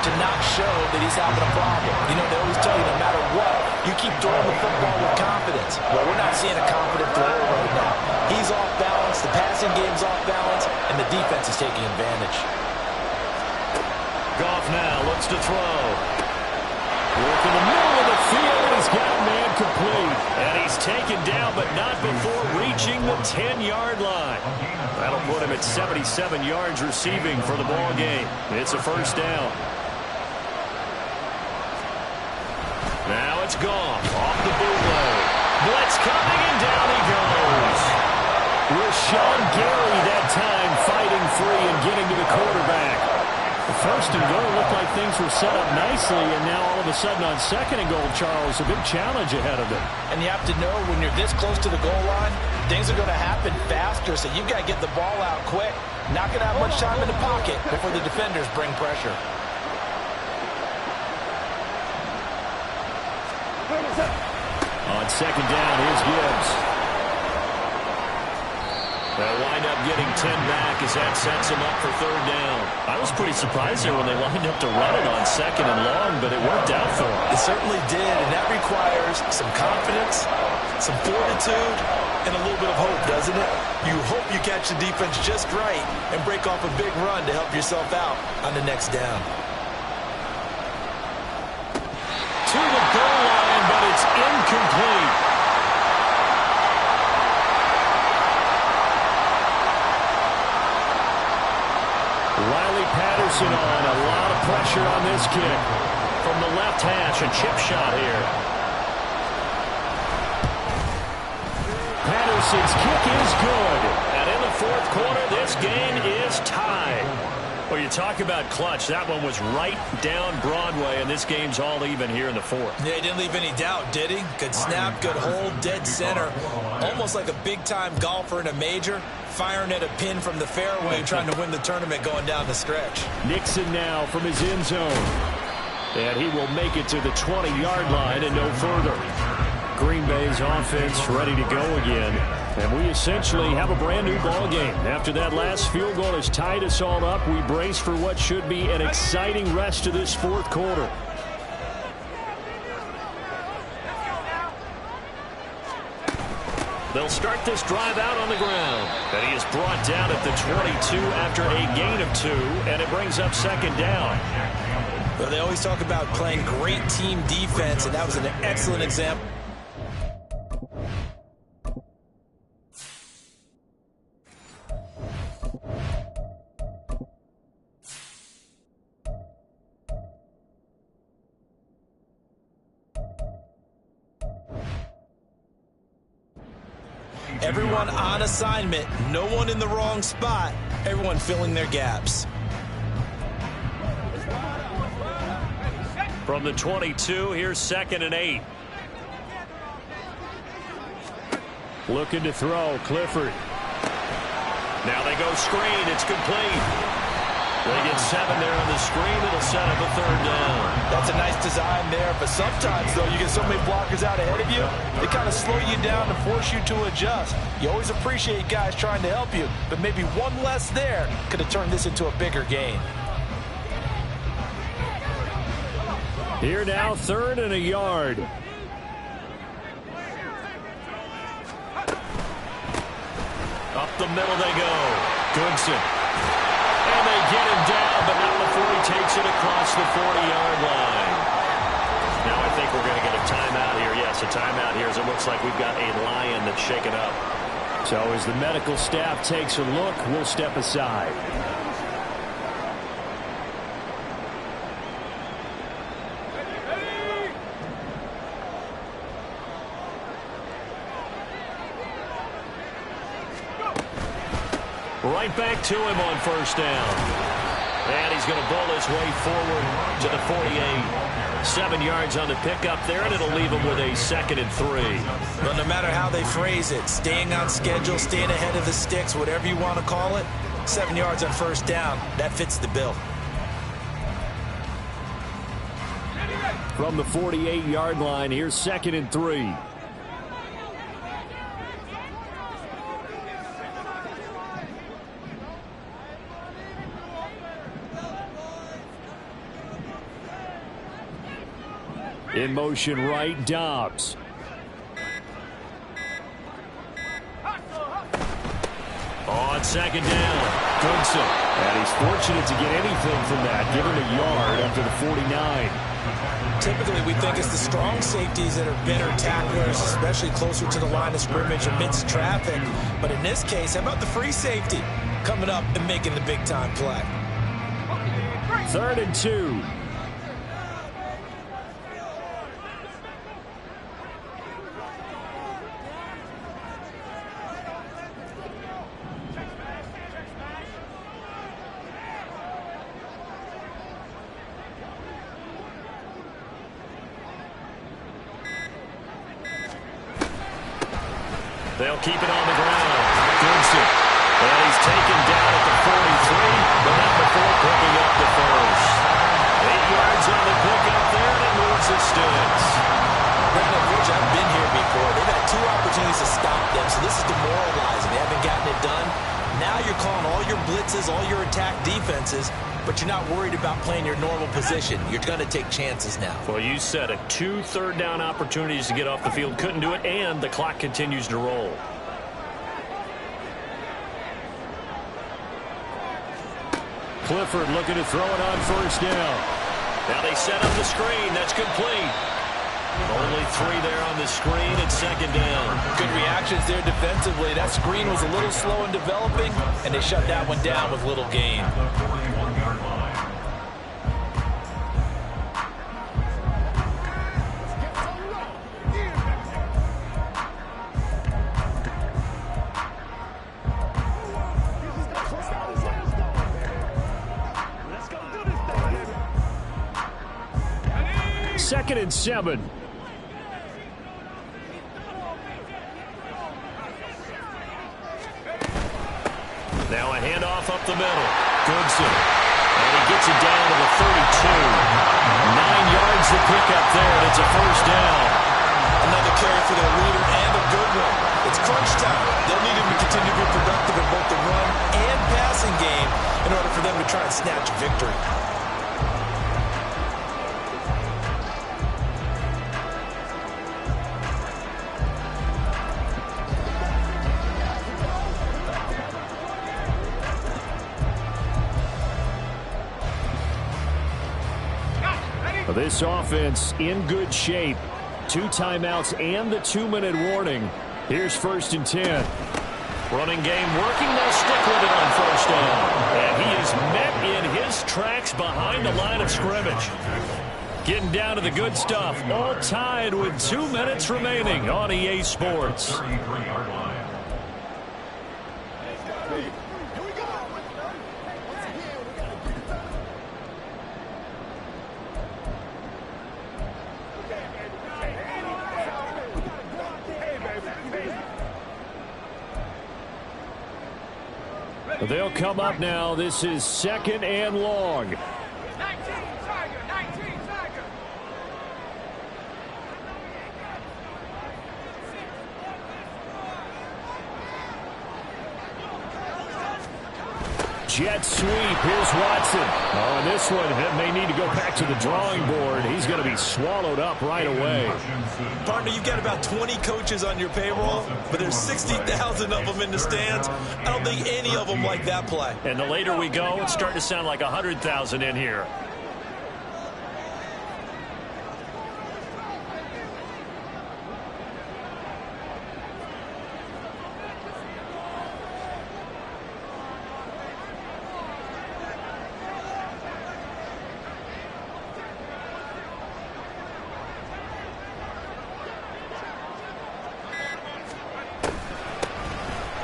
to not show that he's having a problem. You know, they always tell you no matter what, you keep throwing the football with confidence. Well, we're not seeing a confident thrower right now. He's off balance, the passing game's off balance, and the defense is taking advantage. Goff now looks to throw. Work in the middle of the field, and he's got man complete. And he's taken down, but not before reaching the 10-yard line. That'll put him at 77 yards receiving for the ball game. It's a first down. Now it's Goff off the bootleg. Blitz coming, and down he goes. Rashawn Gary that time fighting free and getting to the quarterback. First and goal looked like things were set up nicely, and now all of a sudden on second and goal, Charles, a big challenge ahead of them. And you have to know when you're this close to the goal line, things are going to happen faster, so you've got to get the ball out quick. Not going to have much time in the pocket before the defenders bring pressure. On second down, here's Gibbs. They'll wind up getting 10 back as that sets him up for third down. I was pretty surprised there when they lined up to run it on second and long, but it worked out for them. It certainly did, and that requires some confidence, some fortitude, and a little bit of hope, doesn't it? You hope you catch the defense just right and break off a big run to help yourself out on the next down. To the goal line, but it's incomplete. Riley Patterson on. A lot of pressure on this kick. From the left hash, a chip shot here. Patterson's kick is good. And in the fourth quarter, this game is tied. Well, you talk about clutch. That one was right down Broadway, and this game's all even here in the fourth. Yeah, he didn't leave any doubt, did he? Good snap, good hold, dead center. Almost like a big-time golfer in a major, firing at a pin from the fairway, trying to win the tournament going down the stretch. Nixon now from his end zone. And he will make it to the 20-yard line and no further. Green Bay's offense ready to go again. And we essentially have a brand-new ball game. After that last field goal has tied us all up, we brace for what should be an exciting rest of this fourth quarter. They'll start this drive out on the ground. And he is brought down at the 22 after a gain of 2, and it brings up second down. Well, they always talk about playing great team defense, and that was an excellent example. Everyone on assignment, no one in the wrong spot, everyone filling their gaps. From the 22, here's second and 8. Looking to throw, Clifford. Now they go screen, it's complete. They get 7 there on the screen. It'll set up a third down. That's a nice design there, but sometimes, though, you get so many blockers out ahead of you, they kind of slow you down and force you to adjust. You always appreciate guys trying to help you, but maybe one less there could have turned this into a bigger gain. Here now, third and a yard. Up the middle they go. Goodson. And they get him down, but not before he takes it across the 40-yard line. Now I think we're going to get a timeout here. Yes, a timeout here as it looks like we've got a Lion that's shaken up. So as the medical staff takes a look, we'll step aside. Right back to him on first down. And he's going to bowl his way forward to the 48. 7 yards on the pickup there, and it'll leave them with a 2nd and 3. But no matter how they phrase it, staying on schedule, staying ahead of the sticks, whatever you want to call it, 7 yards on 1st down, that fits the bill. From the 48-yard line, here's 2nd and 3. In motion right, Dobbs. On 2nd down, Goodson. And he's fortunate to get anything from that. Give him a yard up to the 49. Typically, we think it's the strong safeties that are better tacklers, especially closer to the line of scrimmage amidst traffic. But in this case, how about the free safety coming up and making the big-time play? 3rd and 2. They'll keep it on the ground. Goodson. And he's taken down at the 43, but not before picking up the first. 8 yards on the pickup there, and it moves the sticks. Brandon, George, I've been here before. They've had 2 opportunities to stop them, so this is demoralizing. They haven't gotten it done. Now you're calling all your blitzes, all your attack defenses, but you're not worried about playing your normal position. You're going to take chances now. Well, you said it. 2 third-down opportunities to get off the field. Couldn't do it, and the clock continues to roll. Clifford looking to throw it on 1st down. Now they set up the screen. That's complete. Only 3 there on the screen at 2nd down. Good reactions there defensively. That screen was a little slow in developing, and they shut that one down with little gain. Second and 7. Now a handoff up the middle. Goodson. And he gets it down to the 32. 9 yards to pick up there, and it's a 1st down. Another carry for their leader, and a good one. It's crunch time. They'll need him to continue to be productive in both the run and passing game in order for them to try and snatch a victory. This offense in good shape. 2 timeouts and the 2-minute warning. Here's 1st and 10. Running game working. They'll stick with it on 1st down. And he is met in his tracks behind the line of scrimmage. Getting down to the good stuff. All tied with 2 minutes remaining on EA Sports. They'll come up now. This is 2nd and long. 19 Tiger, 19 Tiger. Jet sweep. Here's Watson. Oh, and this one may need to go back to the drawing board. He's going to be swallowed up right away. Partner, you've got about 20 coaches on your payroll, but there's 60,000 of them in the stands. I don't think any of them like that play. And the later we go, it's starting to sound like 100,000 in here.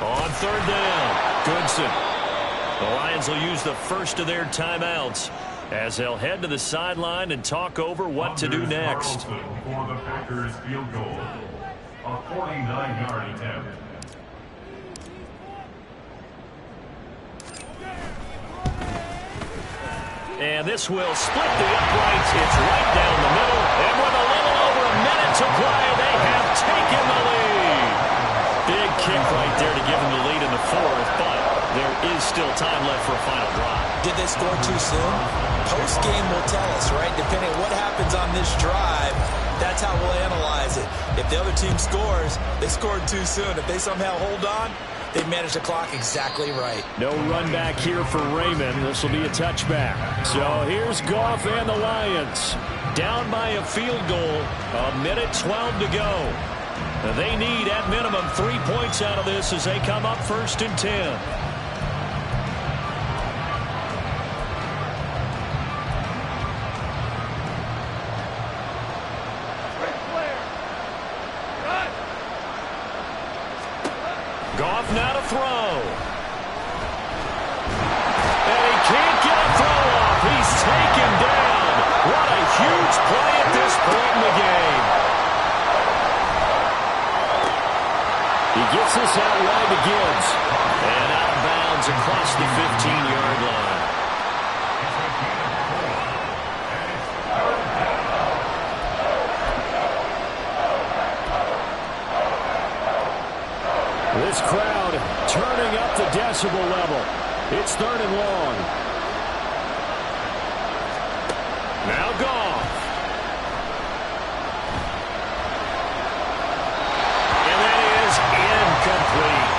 On 3rd down, Goodson. The Lions will use the first of their timeouts. as they'll head to the sideline and talk over what to do next. For the Packers field goal, a 49-yard attempt. And this will split the uprights. It's right down the middle. And with a little over a minute to play, they have taken the lead. Big kick right there to give them the lead in the fourth, but there is still time left for a final drive. Did they score too soon? Post-game will tell us, right? Depending on what happens on this drive, that's how we'll analyze it. If the other team scores, they scored too soon. If they somehow hold on, they managed the clock exactly right. No run back here for Raymond. This will be a touchback. So here's Goff and the Lions. Down by a field goal. A minute 12 to go. They need, at minimum, 3 points out of this as they come up 1st and 10. Goff now to throw. And he can't get a throw off. He's taken down. What a huge play at this point in the game. He gets this out wide to Gibbs. And out of bounds across the 15-yard line. This crowd turning up the decibel level. It's 3rd and long. Now Goff. And that is incomplete.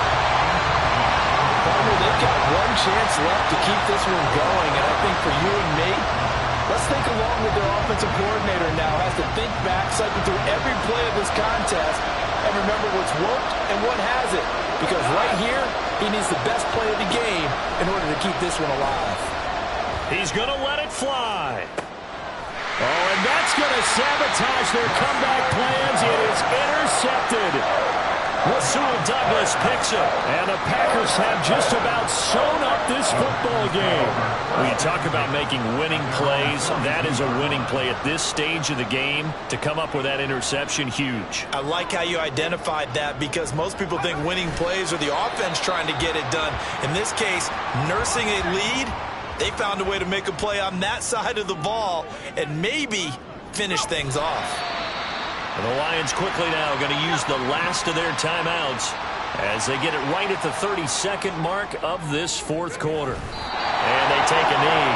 Palmer, they've got one chance left to keep this one going, and I think for you and me, let's think along with their offensive coordinator now. Has to think back, cycle through every play of this contest, and remember what's worked and what hasn't. Because right here, he needs the best play of the game in order to keep this one alive. He's going to let it fly. Oh, and that's going to sabotage their comeback plans. It is intercepted. Rasul Douglas picks it. And the Packers have just about sewn up this football game. When you talk about making winning plays, that is a winning play at this stage of the game. To come up with that interception, huge. I like how you identified that because most people think winning plays are the offense trying to get it done. In this case, nursing a lead, they found a way to make a play on that side of the ball and maybe finish things off. And the Lions quickly now going to use the last of their timeouts as they get it right at the 32nd mark of this 4th quarter. And they take a knee.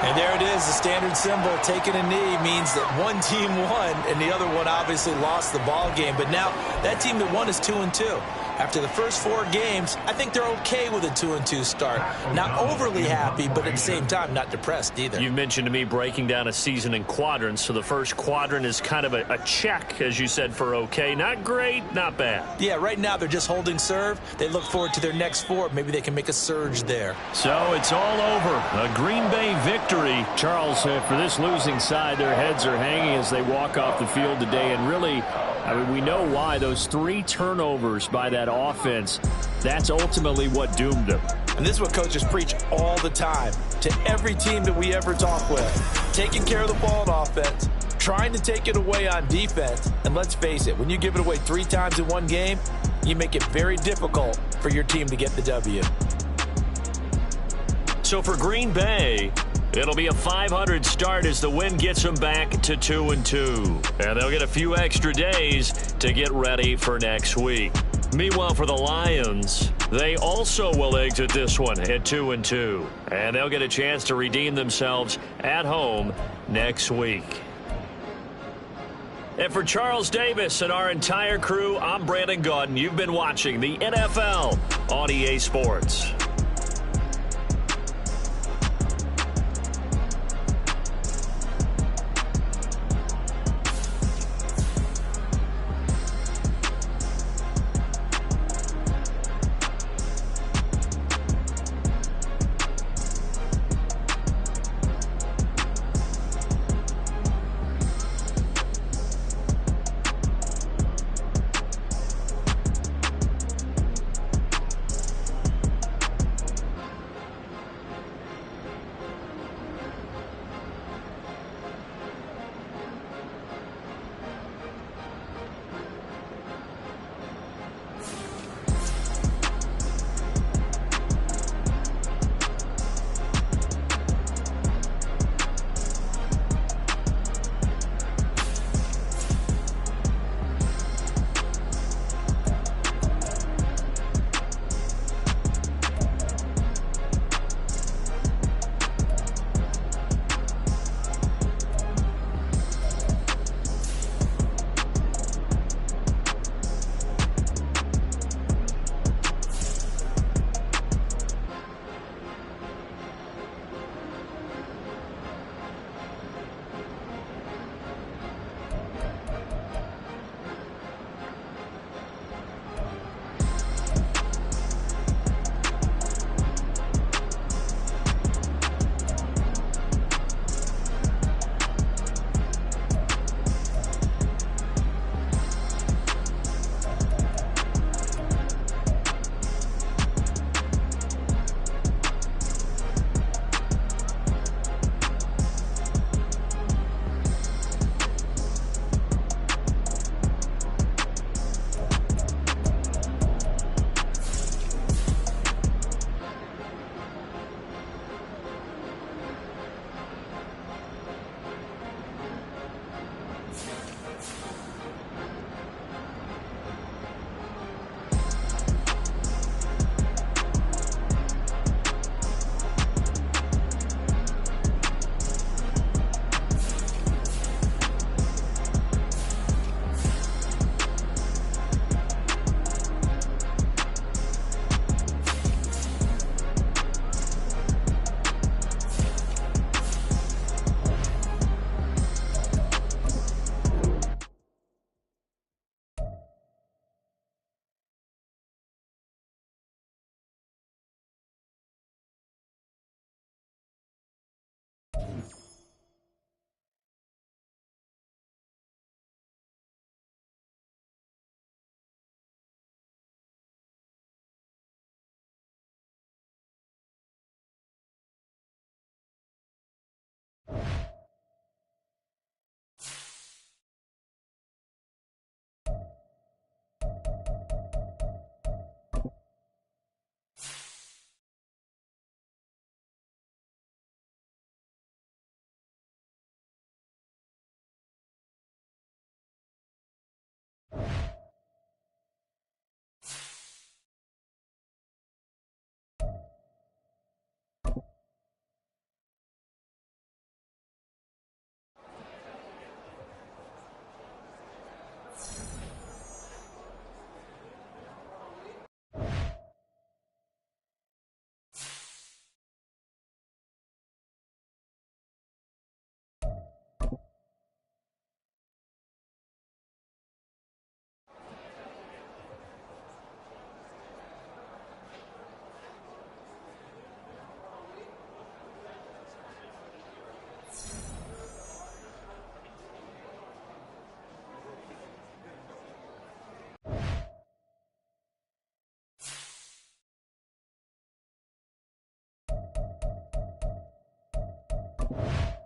And there it is, the standard symbol. Taking a knee means that one team won and the other one obviously lost the ball game. But now that team that won is 2-2. After the first 4 games, I think they're okay with a 2-2 start. Not overly happy, but at the same time, not depressed either. You mentioned to me breaking down a season in quadrants, so the first quadrant is kind of a check, as you said, for okay. Not great, not bad. Yeah, right now they're just holding serve. They look forward to their next 4. Maybe they can make a surge there. So it's all over. A Green Bay victory. Charles, for this losing side, their heads are hanging as they walk off the field today, and really, I mean, we know why. Those 3 turnovers by that offense, that's ultimately what doomed them. And this is what coaches preach all the time to every team that we ever talk with. Taking care of the ball on offense, trying to take it away on defense. And let's face it, when you give it away 3 times in one game, you make it very difficult for your team to get the W. So for Green Bay, it'll be a 500 start as the win gets them back to 2-2. And they'll get a few extra days to get ready for next week. Meanwhile, for the Lions, they also will exit this one at 2-2. And they'll get a chance to redeem themselves at home next week. And for Charles Davis and our entire crew, I'm Brandon Gaudin. You've been watching the NFL on EA Sports. NFL.